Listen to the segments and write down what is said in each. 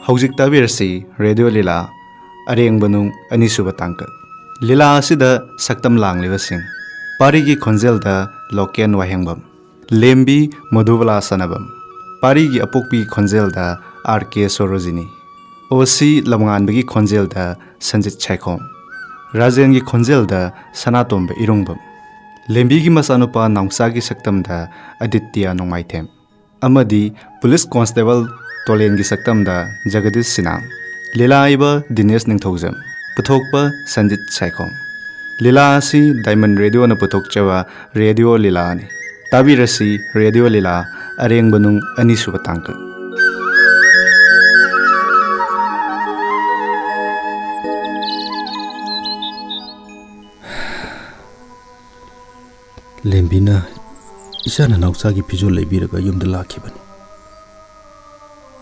Hojik tabirsi Radio Lila Areng Banung Anisuba Tangkak Lila asida saktam langliba sing Parigi Khonjelda Loken Wahengbam Lembi Madhuvala Sanabam Parigi Apokpi Khonjelda RK Sorojini Osi Lamanganbagi Khonjelda Sanjit Chaikhom Rajengi Khonjelda Sanatombe Irungbam Lembigi Masanupa Nangsagi Saktamda Aditya Nongmaithem Amadi Police Constable Tolengi Saktamda Jagadish Sinam Lila Iba Dinesh Ningthokjam Puthokpa Sanjit Chaikhom Lila asi Diamond Radio na puthokchawa Radio Lila ni Tabirasi Radio Lila Areng Banung Anisuba Tangkak Lembina Isana Nausagi Pijol Lebiraga Yumda Lakibani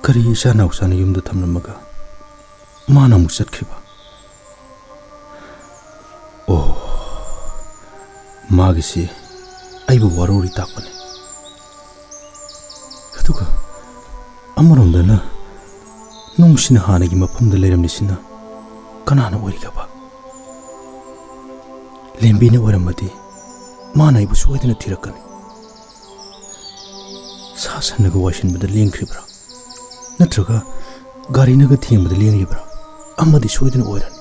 Kari Isana Nausana Yumda Tamnamaga Mana Musat Kiba Oh Magisi Aibu Waruri Takwane Hatuka Amarondana Nungsina Hanagi Mapumda Leramnisina Kanana Warigaba Lembina Waramati Mana ibu soidina tirakani Sasanaga washinbada lengkribra Natraga garinaga thiengbada lenglibra Amadi soidina oirani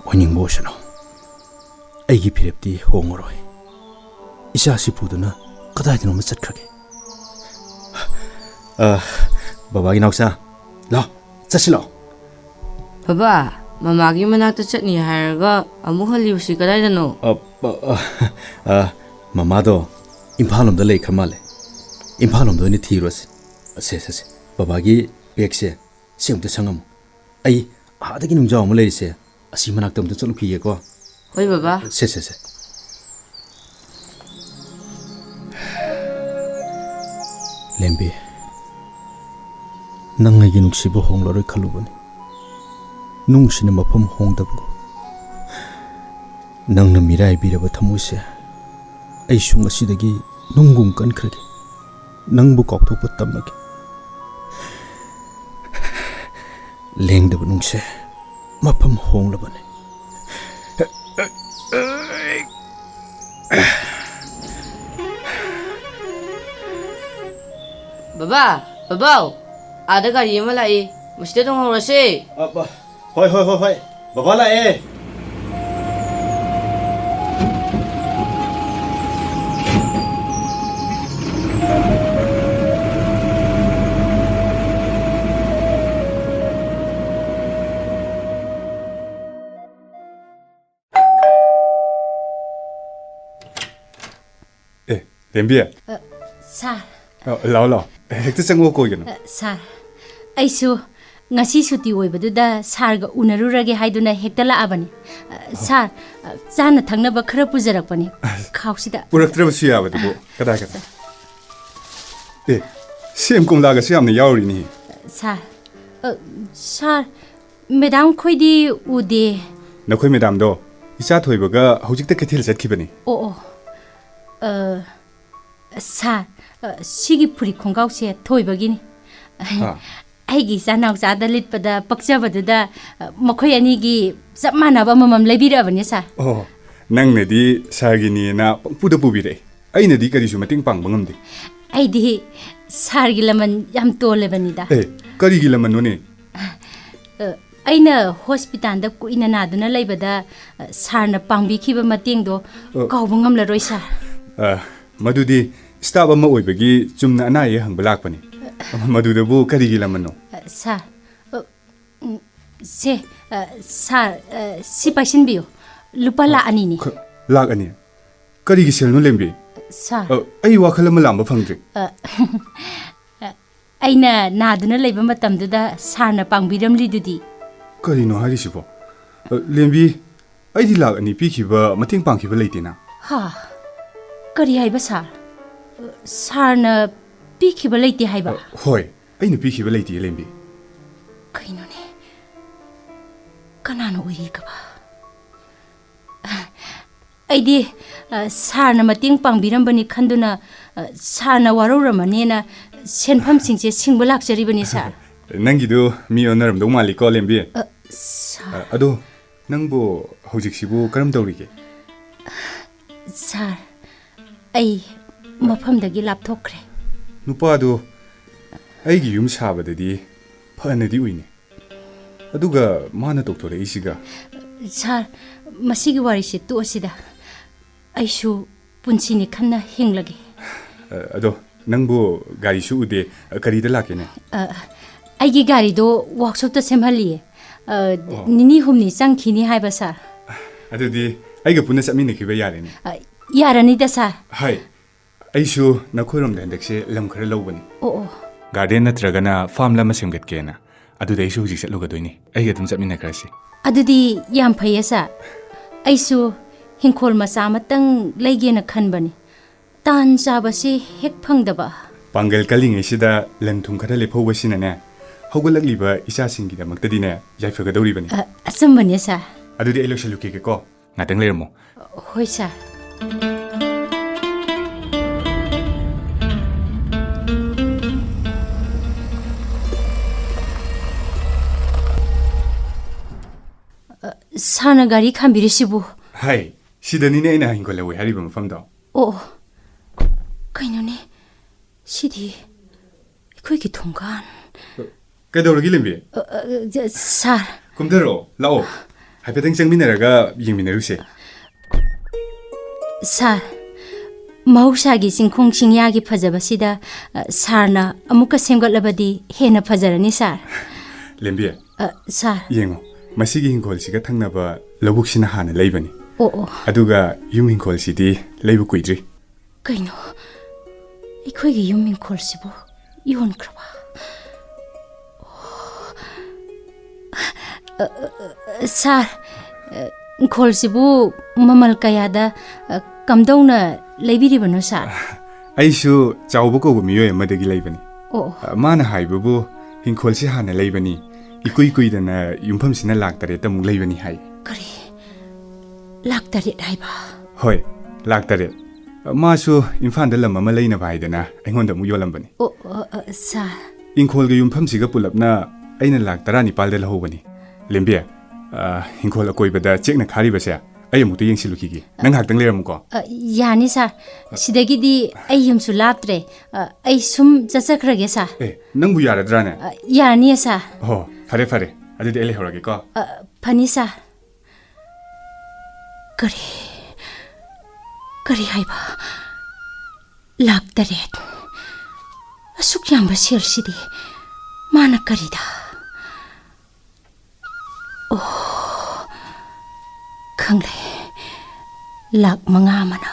Oiningba osano Aigi pirepti hongoroi Isasi puduna kadaidinoma chatkrage Babagi nausa Lao chashi lao Baba Mamagi manakta chatni haraga amuha liusi kadaidano Mamado Imphalomda leikha male Imphalomda ni thirosi se babagi pekse semta sangam ai adagi nungjaw mo leise asi manakta mta cholu khiye ko Hoi baba se Lembi nangai nuksibo hongloroi khalubani Nungsina mapam hongdabugo Nangna mirai biraba thamoise Ai sung asidagi nungum kankrage Nangbu kaukthokpa tamnage Lengdaba nungse mapam honglabane Baba Ada gari yama lai Mesti tong horase Hoi Baba lae Lembi Sar lao hekta changwo ko geno Sar Aisu ngasi suti oibaduda sarga unarurage haiduna hekta laabani Sar chana thangnaba khara pujarakpani khausida puraktraba su yaba dugo kada sem kumla ga siamna yauri ni Sar Madam khoidi ude nakhoi madam do icha thoibaga hojikta kethil chatkibani Sar Sigi puri khongause thoibagini Aigi sanau sada litpada pakchabadada makhoi anigi chap manaba mamam leibirabani sa nang nedi sargini na pangpuda pubire aina di kari su mating pang bangamdi aidi sargi laman yam tolebani da kari gi laman no ne aina hospital da kuina naduna leibada sarna pangbi khiba mateng do kaubangam la roi sa madudi staff ama oibagi chumna anaye hangba lakpani Madudabu kari gi laman no Sar Se Sar si pasin biyo lupa la ani ni Lak ani Kari gi sel no lembi Sar ai wakhala malamba phangdri aina naduna leiba matamduda sarna pangbiramli dudi Kari no hari sibo lembi ai di lak ani pikhiba mating pangkhiba leitina Ha Kari haiba sar Sarna pikhiba leiti haiba Hoi aina pikhiba leiti lembi Kaino ne Kanano uri ka ba ꯑꯩꯗꯤ ꯁꯥꯔꯅ ꯃꯇꯦꯡ ꯄꯥꯡꯕꯤꯔꯝꯕꯅꯤ ꯈꯟꯗꯨꯅ ꯁꯥꯔꯅ ꯋꯥꯔꯧꯔꯝꯃꯅꯤꯅ ꯁꯦꯟꯐꯝꯁꯤꯡꯁꯦ ꯁꯤꯡꯕ ꯂꯥꯛꯆꯔꯤꯕꯅꯤ ꯁꯥꯔ. ꯅꯪꯒꯤꯗꯨ ꯃꯤ ꯑꯣꯟꯅꯔꯝꯗꯧ ꯃꯥꯜꯂꯤꯀꯣ ꯂꯦꯝꯕꯤ. ꯁꯥꯔ. ꯑꯗꯣ ꯅꯪꯕꯨ ꯍꯧꯖꯤꯛꯁꯤꯕꯨ ꯀꯔꯝ ꯇꯧꯔꯤꯒꯦ? ꯁꯥꯔ, ꯑꯩ ꯃꯐꯝꯗꯒꯤ ꯂꯥꯞꯊꯣꯛꯈ꯭ꯔꯦ. ꯅꯨꯄꯥꯗꯣ ꯑꯩꯒꯤ ꯌꯨꯝ ꯁꯥꯕꯗꯗꯤ ꯐꯅꯗꯤ ꯎꯏꯅꯦ. ꯑꯗꯨꯒ ꯃꯥꯅ ꯇꯧꯊꯣꯔꯛꯏꯁꯤꯒ. ꯁꯥꯔ, ꯃꯁꯤꯒꯤ ꯋꯥꯔꯤꯁꯤ ꯇꯣꯛꯑꯁꯤꯗ. ꯑꯩꯁꯨ ꯄꯨꯟꯁꯤꯅꯤ ꯈꯟꯅ ꯍꯤꯡꯂꯒꯦ. ꯑꯗꯣ ꯅꯪꯕꯨ ꯒꯥꯔꯤꯁꯨ ꯎꯗꯦ, ꯀꯔꯤꯗ ꯂꯥꯛꯀꯦꯅꯦ? ꯑꯩꯒꯤ ꯒꯥꯔꯤꯗꯣ ꯋꯥꯛꯁꯣꯞꯇ ꯁꯦꯝꯍꯜꯂꯤꯌꯦ. ꯅꯤꯅꯤ ꯍꯨꯝꯅꯤ ꯆꯪꯈꯤꯅꯤ ꯍꯥꯏꯕ ꯁꯥꯔ. ꯑꯗꯨꯗꯤ ꯑꯩꯒ ꯄꯨꯟꯅ ꯆꯠꯃꯤꯟꯅꯈꯤꯕ ꯌꯥꯔꯦꯅꯦ. ꯌꯥꯔꯅꯤꯗ ꯁꯥꯔ. ꯍꯥꯏ, ꯑꯩꯁꯨ ꯅꯈꯣꯏꯔꯣꯝꯗ ꯍꯟꯗꯛꯁꯦ ꯂꯝ ꯈꯔ ꯂꯧꯕꯅꯤ. ꯑꯣ. ꯒꯥꯔꯗꯦꯟ ꯅꯠꯇ꯭ꯔꯒꯅ ꯐꯥꯔꯝ ꯑꯃ ꯁꯦꯝꯒꯠꯀꯦꯅ. ꯑꯗꯨꯗ ꯑꯩꯁꯨ ꯍꯧꯖꯤꯛ ꯆꯠꯂꯨꯒꯗꯣꯏꯅꯤ. ꯑꯩꯒ ꯑꯗꯨꯝ ꯆꯠꯃꯤꯟꯅꯈ꯭ꯔꯁꯤ. ꯑꯗꯨꯗꯤ ꯌꯥꯝ ꯐꯩꯌꯦ ꯁꯥꯔ. ꯑꯩꯁꯨ ꯍꯤꯡꯈꯣꯜ ꯃꯆꯥ ꯑꯃꯇꯪ ꯂꯩꯒꯦꯅ ꯈꯟꯕꯅꯤ. ꯇꯥꯟ ꯆꯥꯕꯁꯤ ꯍꯦꯛ ꯐꯪꯗꯕ. ꯄꯥꯡꯒꯜ ꯀꯜꯂꯤꯉꯩꯁꯤꯗ ꯂꯟ ꯊꯨꯝ ꯈꯔ ꯂꯦꯞꯍꯧꯕꯁꯤꯅꯅꯦ, ꯍꯧꯒꯠꯂꯛꯂꯤꯕ ꯏꯆꯥꯁꯤꯡꯒꯤꯗꯃꯛꯇꯗꯤꯅꯦ ꯌꯥꯏꯐꯒꯗꯧꯔꯤꯕꯅꯤ. ꯑꯆꯨꯝꯕꯅꯦ ꯁꯥꯔ. ꯑꯗꯨꯗꯤ ꯑꯩ ꯂꯣꯏꯁꯤꯜꯂꯨꯈꯤꯒꯦꯀꯣ. ꯉꯥꯛꯇꯪ ꯂꯩꯔꯝꯃꯣ. ꯍꯣꯏ ꯁꯥꯔ. ꯁꯥꯔꯅ ꯒꯥꯔꯤ ꯈꯥꯝꯕꯤꯔꯤꯁꯤꯕꯨ? ꯍꯥꯏ, ꯁꯤꯗꯅꯤꯅꯦ ꯑꯩꯅ ꯍꯤꯡꯒꯣꯜ ꯂꯧꯋꯦ ꯍꯥꯏꯔꯤꯕ ꯃꯐꯝꯗꯣ. ꯑꯣ, ꯀꯩꯅꯣꯅꯦ? ꯁꯤꯗꯤ ꯑꯩꯈꯣꯏꯒꯤ ꯊꯣꯡꯒꯥꯟ. ꯀꯩꯗꯧꯔꯒꯦ ꯂꯦꯝꯕꯤ? ꯁꯥꯔ. ꯀꯨꯝꯊꯔꯛꯑꯣ, ꯂꯥꯛꯑꯣ. ꯍꯥꯏꯐꯦꯠꯇꯪ ꯆꯪꯃꯤꯟꯅꯔꯒ ꯌꯦꯡꯃꯤꯟꯅꯔꯨꯁꯦ. ꯁꯥꯔ, ꯃꯍꯧꯁꯥꯒꯤ ꯆꯤꯡꯈꯣꯡ ꯆꯤꯡꯌꯥꯒꯤ ꯐꯖꯕꯁꯤꯗ ꯁꯥꯔꯅ ꯑꯃꯨꯛꯀ ꯁꯦꯝꯒꯠꯂꯕꯗꯤ ꯍꯦꯟꯅ ꯐꯖꯔꯅꯤ ꯁꯥꯔ. ꯂꯦꯝꯕꯤ, ꯁꯥꯔ. ꯌꯦꯡꯉꯣ. ꯃꯁꯤꯒꯤ ꯍꯤꯡꯈꯣꯜꯁꯤꯒ ꯊꯪꯅꯕ ꯂꯧꯕꯨꯛꯁꯤꯅ ꯍꯥꯟꯅ ꯂꯩꯕꯅꯤ. ꯑꯣ. ꯑꯗꯨꯒ ꯌꯨꯝ ꯍꯤꯡꯈꯣꯜꯁꯤꯗꯤ ꯂꯩꯕ ꯀꯨꯏꯗ꯭ꯔꯤ. ꯀꯩꯅꯣ? ꯑꯩꯈꯣꯏꯒꯤ ꯌꯨꯝ ꯍꯤꯡꯈꯣꯜꯁꯤꯕꯨ ꯌꯣꯟꯈ꯭ꯔꯕ? ꯁꯥꯔ, ꯏꯪꯈꯣꯜꯁꯤꯕꯨ ꯃꯃꯜ ꯀꯌꯥꯗ ꯀꯝꯗꯧꯅ ꯂꯩꯕꯤꯔꯤꯕꯅꯣ ꯁꯥꯔ? ꯑꯩꯁꯨ ꯆꯥꯎꯕ ꯀꯧꯕ ꯃꯤꯑꯣꯏ ꯑꯃꯗꯒꯤ ꯂꯩꯕꯅꯤ. ꯑꯣ. ꯃꯥꯅ ꯍꯥꯏꯕꯕꯨ ꯍꯤꯡꯈꯣꯜꯁꯤ ꯍꯥꯟꯅ ꯂꯩꯕꯅꯤ, ꯏꯀꯨꯏ ꯀꯨꯏꯗꯅ ꯌꯨꯝꯐꯝꯁꯤꯅ ꯂꯥꯛ 7 ꯂꯩꯕꯅꯤ ꯍꯥꯏ. ꯀꯔꯤ? ꯂꯥꯛ 7 ꯍꯥꯏꯕ? ꯍꯣꯏ, ꯂꯥꯛ 7. ꯃꯥꯁꯨ ꯏꯝꯐꯥꯜꯗ ꯂꯝ ꯑꯃ ꯂꯩꯅꯕ ꯍꯥꯏꯗꯅ ꯑꯩꯉꯣꯟꯗ ꯑꯃꯨꯛ ꯌꯣꯜꯂꯝꯕꯅꯤ. ꯑꯣ. ꯁꯥꯔ. ꯏꯪꯈꯣꯜꯒ ꯌꯨꯝꯐꯝꯁꯤꯒ ꯄꯨꯂꯞꯅ ꯑꯩꯅ ꯂꯥꯛ 19ꯗ ꯂꯧꯍꯧꯕꯅꯤ. ꯂꯦꯝꯕꯤ, ꯍꯤꯡꯈꯣꯜ ꯑꯀꯣꯏꯕꯗ ꯆꯦꯛꯅ ꯈꯥꯔꯤꯕꯁꯦ ꯑꯩ ꯑꯃꯨꯛꯇ ꯌꯦꯡꯁꯤꯜꯂꯨꯈꯤꯒꯦ. ꯅꯪ ꯉꯥꯏꯍꯥꯛꯇꯪ ꯂꯩꯔꯝꯃꯨꯀꯣ. ꯌꯥꯅꯤ ꯁꯥꯔ. ꯁꯤꯗꯒꯤꯗꯤ ꯑꯩ ꯌꯨꯝꯁꯨ ꯂꯥꯞꯇ꯭ꯔꯦ. ꯑꯩ ꯁꯨꯝ ꯆꯠꯆꯈ꯭ꯔꯒꯦ ꯁꯥꯔ. ꯅꯪꯕꯨ ꯌꯥꯔꯗ꯭ꯔꯥꯅꯦ? ꯌꯥꯔꯅꯤꯌꯦ ꯁꯥꯔ. ꯑꯣ, ꯐꯔꯦ ꯐꯔꯦ. ꯑꯗꯨꯗꯤ ꯑꯩ ꯂꯩꯍꯧꯔꯒꯦꯀꯣ. ꯐꯅꯤ ꯁꯥꯔ. ꯀꯔꯤ ꯍꯥꯏꯕ? ꯂꯥꯛ 7. ꯑꯁꯨꯛ ꯌꯥꯝꯕ ꯁꯦꯜꯁꯤꯗꯤ ꯃꯥꯅ ꯀꯔꯤꯗ? ꯑꯣ, ꯈꯪꯂꯦ. ꯂꯥꯛ 5 ꯑꯃꯅ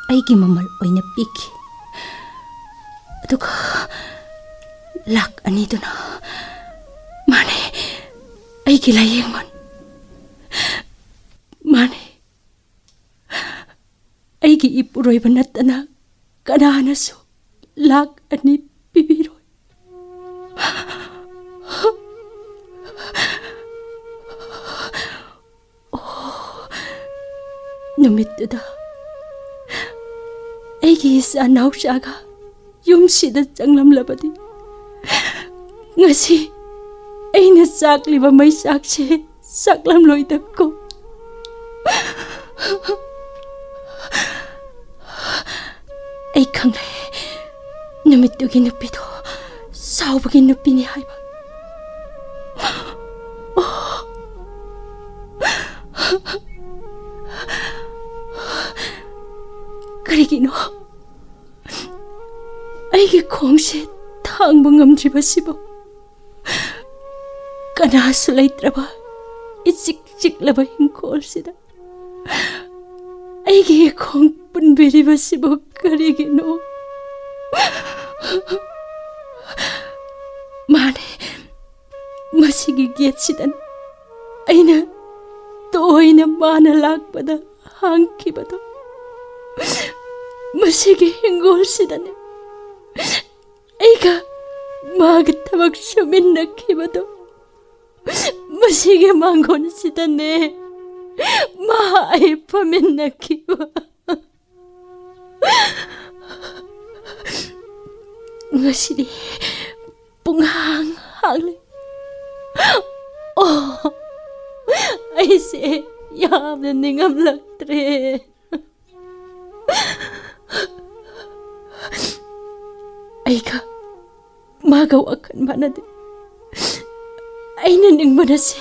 ꯑꯩꯒꯤ ꯃꯃꯜ ꯑꯣꯏꯅ ꯄꯤꯈꯤ. ꯑꯗꯨꯒ ꯂꯥꯛ 2ꯗꯨꯅ ꯃꯥꯅꯦ, ꯑꯩꯒꯤ ꯂꯥꯏꯌꯦꯡꯃꯟ. ꯃꯥꯅꯦ, ꯑꯩꯒꯤ ꯏꯄꯨꯔꯣꯏꯕ ꯅꯠꯇꯅ ꯀꯅꯥꯅꯁꯨ ꯂꯥꯛ 2 ꯄꯤꯕꯤꯔꯣꯏ. ꯅꯨꯃꯤꯠꯇꯨꯗ ꯑꯩꯒꯤ ꯏꯆꯥ ꯅꯥꯎꯆꯥꯒ ꯌꯨꯝꯁꯤꯗ ꯆꯪꯂꯝꯂꯕꯗꯤ ꯉꯁꯤ ꯑꯩꯅ ꯆꯥꯛꯂꯤꯕ ꯃꯩꯆꯥꯛꯁꯦ ꯆꯥꯛꯂꯝꯂꯣꯏꯗꯀꯣ. ꯑꯩ ꯈꯪꯂꯦ, ꯅꯨꯃꯤꯠꯇꯨꯒꯤ ꯅꯨꯄꯤꯗꯣ ꯁꯥꯎꯕꯒꯤ ꯅꯨꯄꯤꯅꯤ ꯍꯥꯏꯕ. ꯀꯔꯤꯒꯤꯅꯣ ꯑꯩꯒꯤ ꯈꯣꯡꯁꯦ ꯊꯥꯡꯕ ꯉꯝꯗ꯭ꯔꯤꯕꯁꯤꯕꯨ? ꯀꯅꯥꯁꯨ ꯂꯩꯇ꯭ꯔꯕ 이찍 찍라바 흰콜시다. 아이게 콩뿐 베리바시보 가리기노. 마네 마시기 기치단 아이나 또 아이나 마늘 락바다 한키바다 마시기 흰콜시다네. 아이가 마그타박 쇼민나 키바다 마시게 망건시다네. ꯃꯥ ꯑꯩ ꯐꯝꯃꯤꯟꯅꯈꯤꯕ ꯉꯁꯤꯗꯤ ꯄꯨꯡꯍꯥꯡ ꯍꯥꯡꯂꯦ ꯑꯣ ꯑꯩꯁꯦ ꯌꯥꯝꯅ ꯅꯤꯡꯉꯝꯂꯛꯇ꯭ꯔꯦ ꯑꯩꯒ 마가 와칸 마나데 아이는 닝바나 세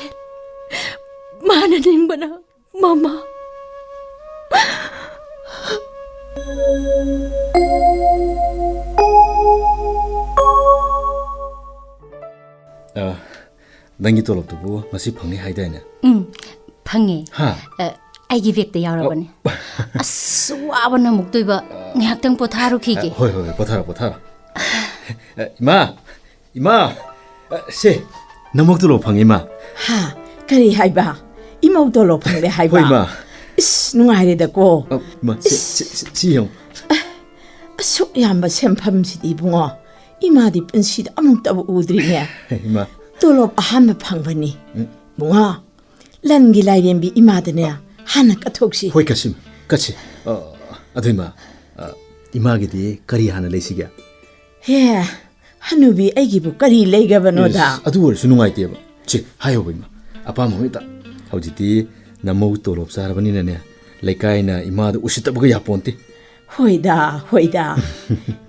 마나 닝바나 마마 ꯅꯪꯒꯤ ꯇꯣꯂꯣꯞꯇꯨꯕꯨ ꯉꯁꯤ ꯐꯪꯅꯤ ꯍꯥꯏꯗꯥꯏꯅꯦ ꯐꯪꯉꯦ ꯑꯩꯒꯤ ꯕꯦꯛꯇ ꯌꯥꯎꯔꯕꯅꯦ ꯑꯁ ꯋꯥꯕꯅ ꯑꯃꯨꯛꯇꯣꯏꯕ ꯉꯥꯏꯍꯥꯛꯇꯪ ꯄꯣꯊꯥꯔꯨꯈꯤꯒꯦ ꯍꯣꯏ ꯍꯣꯏ ꯄꯣꯊꯥꯔꯣ ꯄꯣꯊꯥꯔꯣ 이마 세 너목 돌로 팡 이마 하 그리 하이바 이모 돌로 팡래 하이바 호 이마 이씨 누가이래다고 마 지형 속 양바 샘팜시디 붕어 이마디 뻔시디 아무것도 우드리네 이마 돌로 아함에 팡바니 붕어 란기 라이렘비 이마드네 하나 까톡시 호이 까심 까치 아도 이마 이마기디 까리 하나 레시게 예 하누비 애기부 까리 레이가바노다 아도 월수 누가이데바 치 하요 이마 아빠 모이다 하우지디 나모 돌롭 사라바니네 레카이나 이마도 우시다부가 야폰티 호이다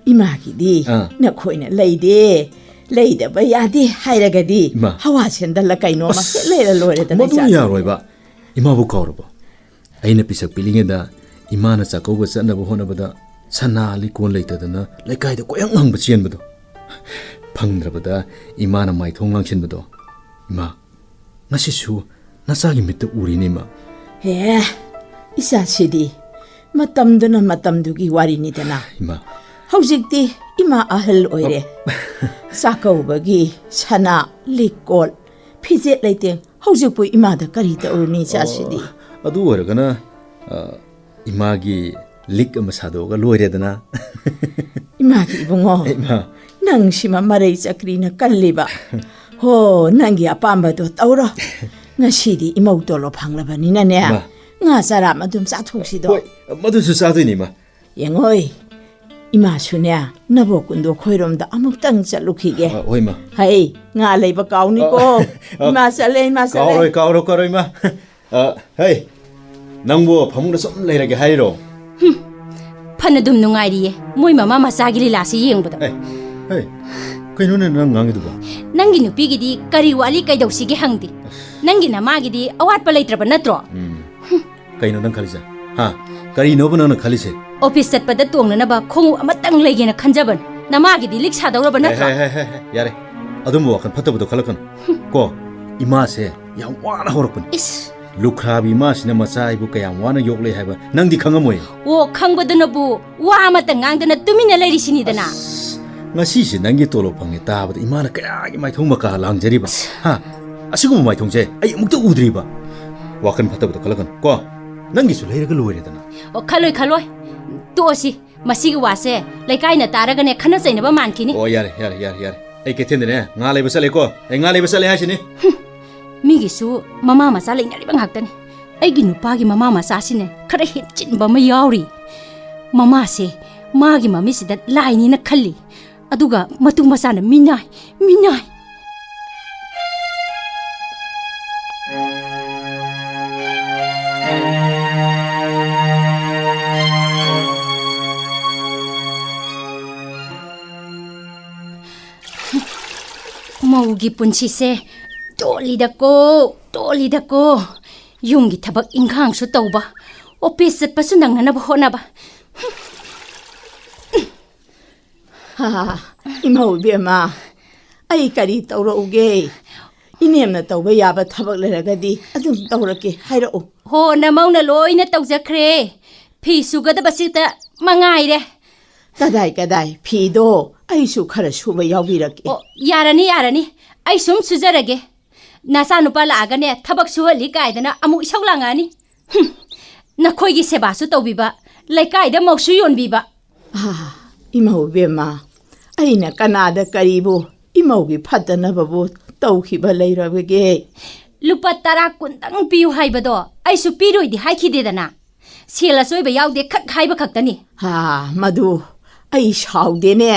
이마기디 나코이나 레이데 레이다바 야디 하이라가디 하와센달라 까이노마 레이라 로레다 모두 야로이바 이마부 카오로바 아이나 피삭 빌링에다 이마나 자코고 짠나부 호나바다 산나리 콘 레이다다나 레카이다 고양 항바 치엔바도 팡드라바다 이마나 마이 통랑신바도 이마 나시슈 나사기 밑에 우리니마 예 이사시디 마땀드나 마땀두기 와리니다나 이마 하우직디 이마 아흘 오이레 사카우버기 사나 리콜 피제 레이팅 하우직부 이마다 까리다 오르니 자시디 아두 오르가나 이마기 릭 아마 사도가 로이레다나 이마기 붕어 이마 낭시마 마레이 자크리나 깔리바 호 낭기 아빠마도 떠오러 ngasi디 이모돌로 방라바니나네 nga 사람 좀 싸통시도 마두수 싸드니마 영어이 이마수네 나보군도 코이롬다 아무땅 잘루키게 오이마 하이 nga 레이바 까우니고 이마살레 까오로 이마 헤이 낭보 파문다 좀 레이라게 하이로 파나 좀 누가이리에 모이 마마 마사기 리라시 옌보다 헤이 그이노네 난 강이도 봐 ꯅꯪꯒꯤ ꯅꯨꯄꯤꯒꯤꯗꯤ ꯀꯔꯤ ꯋꯥꯠꯂꯤ ꯀꯩꯗꯧꯁꯤꯒꯦ ꯍꯪꯗꯦ ꯅꯪꯒꯤ ꯅꯃꯥꯒꯤꯗꯤ ꯑꯋꯥꯠꯄ ꯂꯩꯇ꯭ꯔꯕ ꯅꯠꯇ꯭ꯔꯣ ꯀꯩꯅꯣ ꯅꯪ ꯈꯜꯂꯤꯁꯦ ꯍꯥ ꯀꯔꯤꯅꯣꯕ ꯅꯪꯅ ꯈꯜꯂꯤꯁꯦ ꯑꯣꯐꯤꯁ ꯆꯠꯄꯗ ꯇꯣꯡꯅꯅꯕ ꯈꯣꯡꯎꯞ ꯑꯃꯇꯪ ꯂꯩꯒꯦꯅ ꯈꯟꯖꯕꯅꯤ ꯅꯃꯥꯒꯤꯗꯤ ꯂꯤꯛ ꯁꯥꯗꯧꯔꯕ ꯅꯠꯇ꯭ꯔꯣ ꯌꯥꯔꯦ ꯑꯗꯨꯝꯕ ꯋꯥꯈꯜ ꯐꯠꯇꯕꯗꯣ ꯈꯜꯂꯛꯀꯅꯨ ꯀꯣ ꯏꯃꯥꯁꯦ ꯌꯥꯝ ꯋꯥꯅ ꯍꯧꯔꯛꯄꯅꯤ ꯏꯁ ꯂꯨꯈ꯭ꯔꯥꯕꯤ ꯏꯃꯥꯁꯤꯅ ꯃꯆꯥ ꯑꯩꯕꯨ ꯀꯌꯥꯝ ꯋꯥꯅ ꯌꯣꯛꯂꯦ ꯍꯥꯏꯕ ꯅꯪꯗꯤ ꯈꯪꯉꯝꯃꯣꯏ ꯑꯣ ꯈꯪꯕꯗꯨꯅꯕꯨ ꯋꯥ ꯑꯃꯇ ꯉꯥꯡꯗꯅ ꯇꯨꯃꯤꯟꯅ ꯂꯩꯔꯤꯁꯤꯅꯤꯗꯅ ngasi nanggi tolo pangge tabada imana kaya gi maithong maka langjariba ha asigum maithongje ai amukta udriba wakan phatabda kalakan ko nangi su leiraga loiredana o khaloi tosi masigi wase lekai na taraga ne khana chaina ba mankini o yare ai ke thendene nga leiba sale ko ai nga leiba sale hasini migi su mama masa leinari bang haktani ai gi nupa gi mama masa sine khara hitchin ba ma yauri mama se magi mami sida laini na khalli aduga matung masana minai maugi punsise tolidako yungi thabak inkhang su tauba office pasu nangnana ba honaba 하 이모비마 아이 까리 떠오르게 이님나 떠봐 야바 타박 레라가디 아좀 떠오르게 하이로 ho na mauna loina tawjakre phi sugada basita mangaire 까다이 피도 아이수 카라 수바 야비라게 o yarani ai sum sujarage nasa nupa laagane thabak suhali kaidana amu isaulangani nakhoi gi seba su tawbiba laikai da moksu yonbiba 아 이모비마 아이나 까나다 까리부 이모기 파다나바부 떠우키바 레이라베게 lupa tara kuntang piu haibado aisu piroi di haikidedana sela soiba yaude khak haiba khaktani ha madu ai shaude ne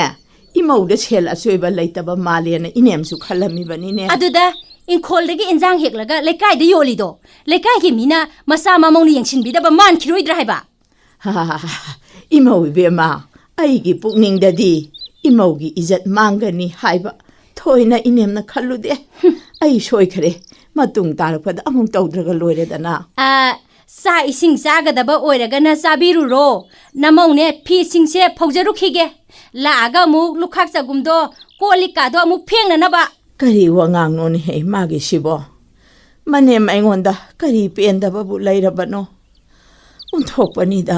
imauda sel asoiba leitaba malena inemsu khalami bani ne aduda inkhol dagi injang heklaga lekai de yolido lekai ki mina masa mamong ni yangshin bidaba man khiroi dra haiba ha imau bema ai gi pukning dadi imau gi izat mangani haiba thoina inemna khallude ai soi khare matung tarpada among tawdraga loire dana sa ising zagadaba oiragana sabiru ro namong ne phi singse phaujaru khige laaga mu lukhak chagumdo kolika do mu phengna na ba kari wangang non he magi sibo manem aingonda kari penda babu lairabano unthokpani da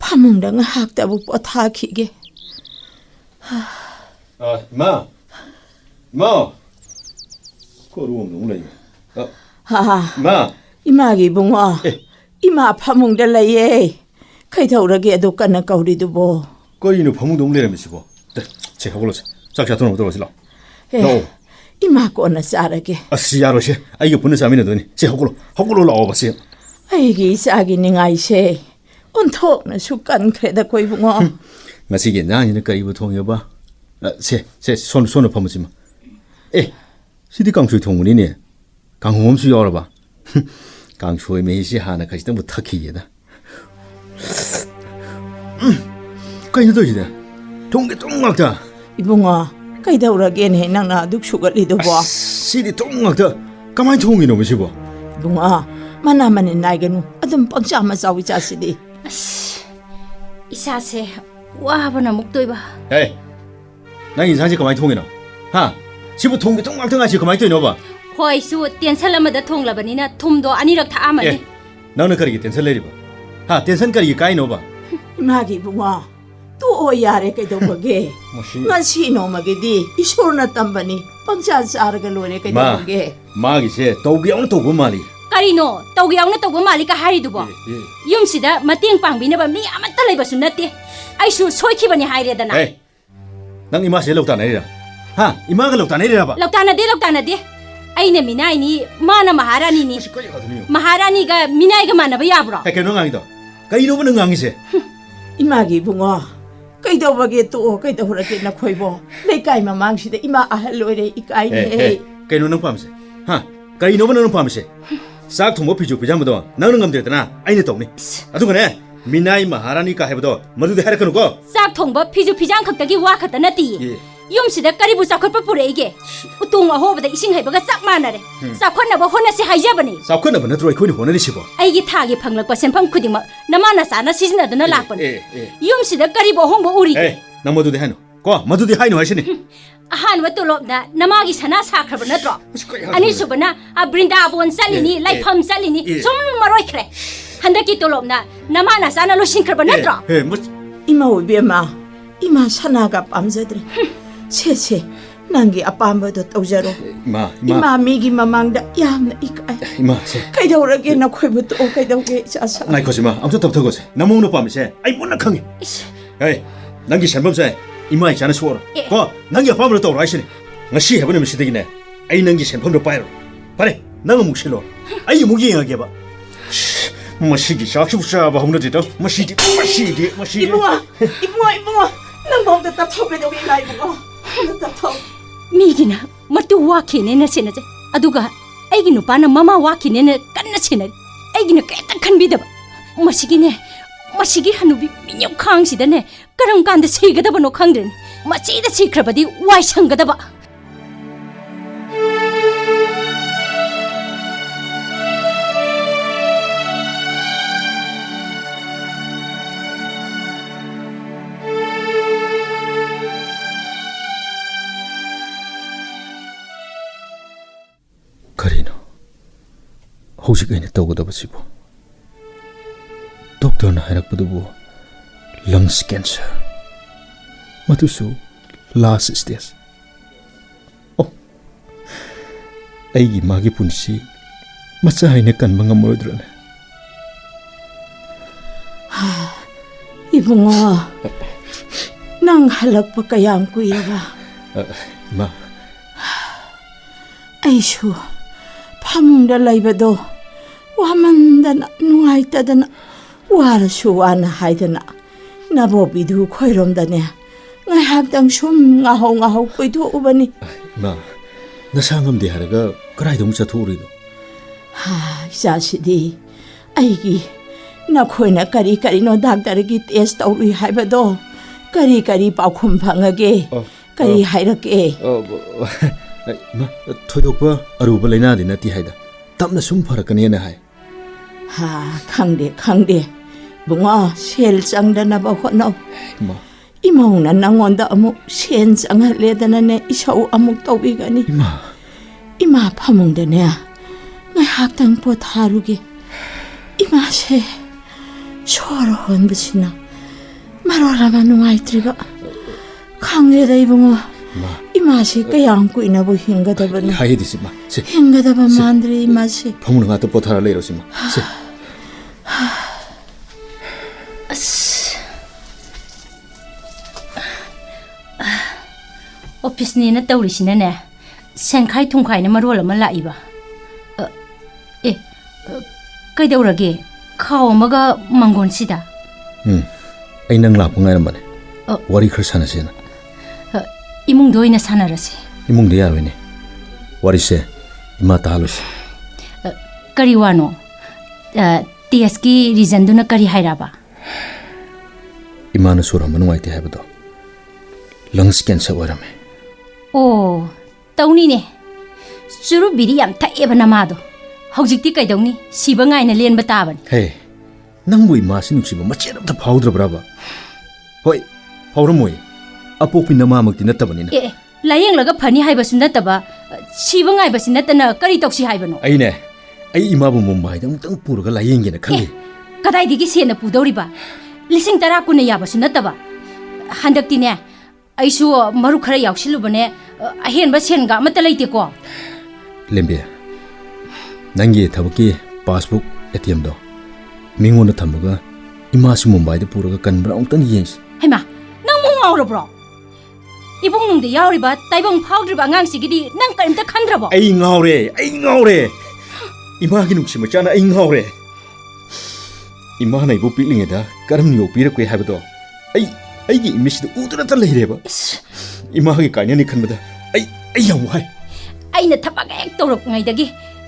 phamungda ngahak tabu potha khige Ma. Ma. Koru nung lai. Ma. Imagi bungo. Ima phamungda laye. Khaithawrage adu kana kauri dubo. Kori nu phamung dong le ramisibo. 제 하고로 짝짝 돈을 들어오실라. 너. Ima ko na sarage. 아시야로시. 아이고 분을 사미는 돈이. 제 하고로 나와 봤어요. Aigi sagi ningai se. Unthok na sukan kreda koi bungo. 마시게 나니는 까이부 통여 봐. 손을 파묻지 마. 시디 강수의 통문이네. 강홍엄수 열어봐. 강수의 메시 하나 가시다 못 타키게다. 까이도 이제 통게 똥막다. Ibungo. Kaithawrage ne nangna duk sugali dubo. 시디 똥막다. 가만히 통이 너무 싶어. Bungo. Manamani naiganu. Adum pangchama sawi chasidi. isase wabana muktoiba 에이, 난 인상지 가만히 통이나. 하, 시부 통게 똥막통하시 가만히 또 넣어봐. hoisu tensalamada thonglabanina thumdo anirak tha amani 너는 가리기 댄선 내리봐. 하, 댄선 가리기 까이 넣어봐. Imagi bungo. Tu o yare kaithawrage. Ngasi no magidi. Isorna tambani. Pangcha saraga lore kaithawrage. 마기세 또기အောင်또 보말이. karino tawgyawna tawba malika haridubo yumsida mateng pangbinaba mi amata leibasu natte aisu soikhibani hairedana 에이, 난 이마세 럭다 내리라. 하, 이마가 럭다 내리라 봐. loktanade aina minai ni mana maharani ni maharani ga minai ga manaba yabro 해케 능강이다. 까이로브 능강이세. Imagi bungo. Kaithawrage tu o kaithawrage na khoibo. Leikai mamangsida ima ahal lore ikai ne. 까이노 능파면세. 하, 까이노브 능파면세. 싹 통보 피주 비자무도 나는 감들었잖아. 아이네 또니. 아두거네. 미나이 마하라니까 해보도 모두도 해라 그러고. sak thongba phiju phijang khaktagi wa khata nati 예. yumsida karibu sakhotpa pureige utung ahobada ising haibaga sak manare sakhotnaba honasi haijabani 사건은 뭐 너들이 거기 보내리 싶어. aigi thagi phanglakpa senpham khudingma namana sana sisinaduna lakpani yumsida karibu hongbo uri 에이, 나 모두도 해노. 고 모두도 하이노 하시니. ahanwa tolopna namagi sana sakhraба natro ani subana brindavon salini laifam salini som maroi khre handaki tolopna namana sana lo sinkhraба natro 에, 뭐 Ima ubema. Ima sanaga pamjadre. Che. Nangi apambado tawjaro. Ima migi mamangda yamna ikai. 이마 세. Kaithawrage na khoibo tu o kaithawge chasa. 나이 거지마. 아무튼 답답거세. 나 먹는 밤이세. 아이 못나강해. 에이, 난기 샴범세. 이마이 자는 수어라. 고, 난기 밤으로 또 라이시니. ngasi 해보는 시대기네. 아이 난기 샴범도 빠이로. 빨리, 나가 묵실로. 아이 무기행하게 봐. 마시기 샤키부샤 바홈르디도 마시디. Ibungo. Nang bawda tap thawbe do ngai bungo. Tap thaw. migina matu wakhine na senaje aduga aigi nupana mama wakhine na kanna senari aigi na keta khanbidaba masigi hanubi minyam khangsidane karam kanda sigadaba no khangdren machida sikrabadi wai sangadaba 가리노. 혹시 그냥 떠오다보시고. 독터나 해락보다보 lungs cancer. 마두수 last stage. 아이기 마기 분시 마사 하이네 간망가 모르더라네. Ibungo. Nang halakpa kayang kuyaga. 마. ꯑꯩꯁꯨ ꯐꯃꯨꯡꯗ ꯂꯩꯕꯗꯣ ꯋꯥꯃꯟꯗꯅ ꯅꯨꯡꯉꯥꯏꯇꯗꯅ ꯋꯥꯔꯁꯨ ꯋꯥꯅ ꯍꯥꯏꯗꯅ ꯅꯕꯣꯕꯤꯗꯨ ꯈꯣꯏꯔꯣꯝꯗꯅꯦ ꯉꯥꯏꯍꯥꯛꯇꯪ ꯁꯨꯝ ꯉꯥꯍꯧ ꯀꯣꯏꯊꯣꯛꯎꯕꯅꯤ. ꯏꯃꯥ ꯅꯁꯥ ꯉꯝꯗꯦ ꯍꯥꯏꯔꯒ ꯀꯗꯥꯏꯗ ꯑꯃꯨꯛ ꯆꯠꯊꯣꯛꯎꯔꯤꯅꯣ? ꯏꯆꯥꯁꯤꯗꯤ ꯑꯩꯒꯤ ꯅꯈꯣꯏꯅ ꯀꯔꯤꯅꯣ ꯗꯥꯛꯇꯔꯒꯤ ꯇꯦꯁ ꯇꯧꯔꯨꯏ ꯍꯥꯏꯕꯗꯣ ꯀꯔꯤ ꯄꯥꯎꯈꯨꯝ ꯐꯪꯉꯒꯦ? ꯀꯔꯤ ꯍꯥꯏꯔꯛꯀꯦ? ꯏꯃꯥ ꯊꯣꯏꯗꯣꯛꯄ ꯑꯔꯨꯕ ꯂꯩꯅꯥꯗꯤ ꯅꯠꯇꯦ ꯍꯥꯏꯗ ꯇꯞꯅ ꯁꯨꯝ ꯐꯔꯛꯀꯅꯦꯅ ꯍꯥꯏ. ꯈꯪꯗꯦ ꯕꯨꯡꯉꯣ ꯁꯦꯜ ꯆꯪꯗꯅꯕ ꯍꯣꯠꯅꯧ. 이마. 이마우나 낭원다 어묵 시엔장할래다나네 이사우 어묵 떠비가니. 이마 파몽데네. 나 학당 보타루게. 이마세 소로운 것이나 말하라만 누아이트리가 강제다 이봉어. 이마세 그양 꾸이나 보 흰가다바는. 하이디시 마. 흰가다바 만들이 이마세. 파몽을 갖다 보타라 레이로시 마. 오피스니나 떠오르시네네. 생카이 통카이나 마루얼 말라이바. 그이데오라게 카오마가 망곤시다. 아이 낭 라봉가이란 말에. 와리 클 사나시나. 이몽도이나 사나라시. 이몽도 야로이네. 와리세 이마 다루시. करीवानो टेस्ट की रीजन दुना करी हायराबा इमाना सुर हम नुवाइते हायबदो लंग्स कैंसर ओरमे ओ तौनी ने सुरु बिरी याम थाएबा नमादो हौजिक्ति कैदौनी सिबा गायना लेन बताबन हे नंगबु इमासि नुसिबा मचेन अमता फाउद्रब्राबा होय फाउरमोय अपोपि नमामक्ति नतबनिना ए लायेंग लगा फनी हायबसु नतबा सिबा गायबसि नतना करी तौसी हायबनो आइने आई इमाबु मुंबईदा अमतंग पुरगा लायेंगेना खंगे कदाइदिगी सेना पुदौरिबा लिसिंग तरा कुने याबसु नतबा हंदक्तिने आइसु मरु खरा यावसिलुबने अहेनबा सेनगा अमता लैतेको लेम्बे नंगी थबकी पासबुक एटीएम दो मिंगोना थमगा इमासु मुंबईदा पुरगा कनब्रा अमतंग येंस हेमा नंग मुंगावरब्रो इबुंग नुंगदे यावरिबा ताइबंग फाउद्रिबा अंगांसिगिदि नंग करिमता खंद्रबो आई ngaure इमागी नुक्सी मचाना आई ngaure इमा नाइबो पिलिंगेदा करम योपिरक्वे हाबदो आई इमिसद उदरा त लैरेबा इमागी काइनानि खनबदा आई याम वाई आइना थपक एक तौरक ngaidagi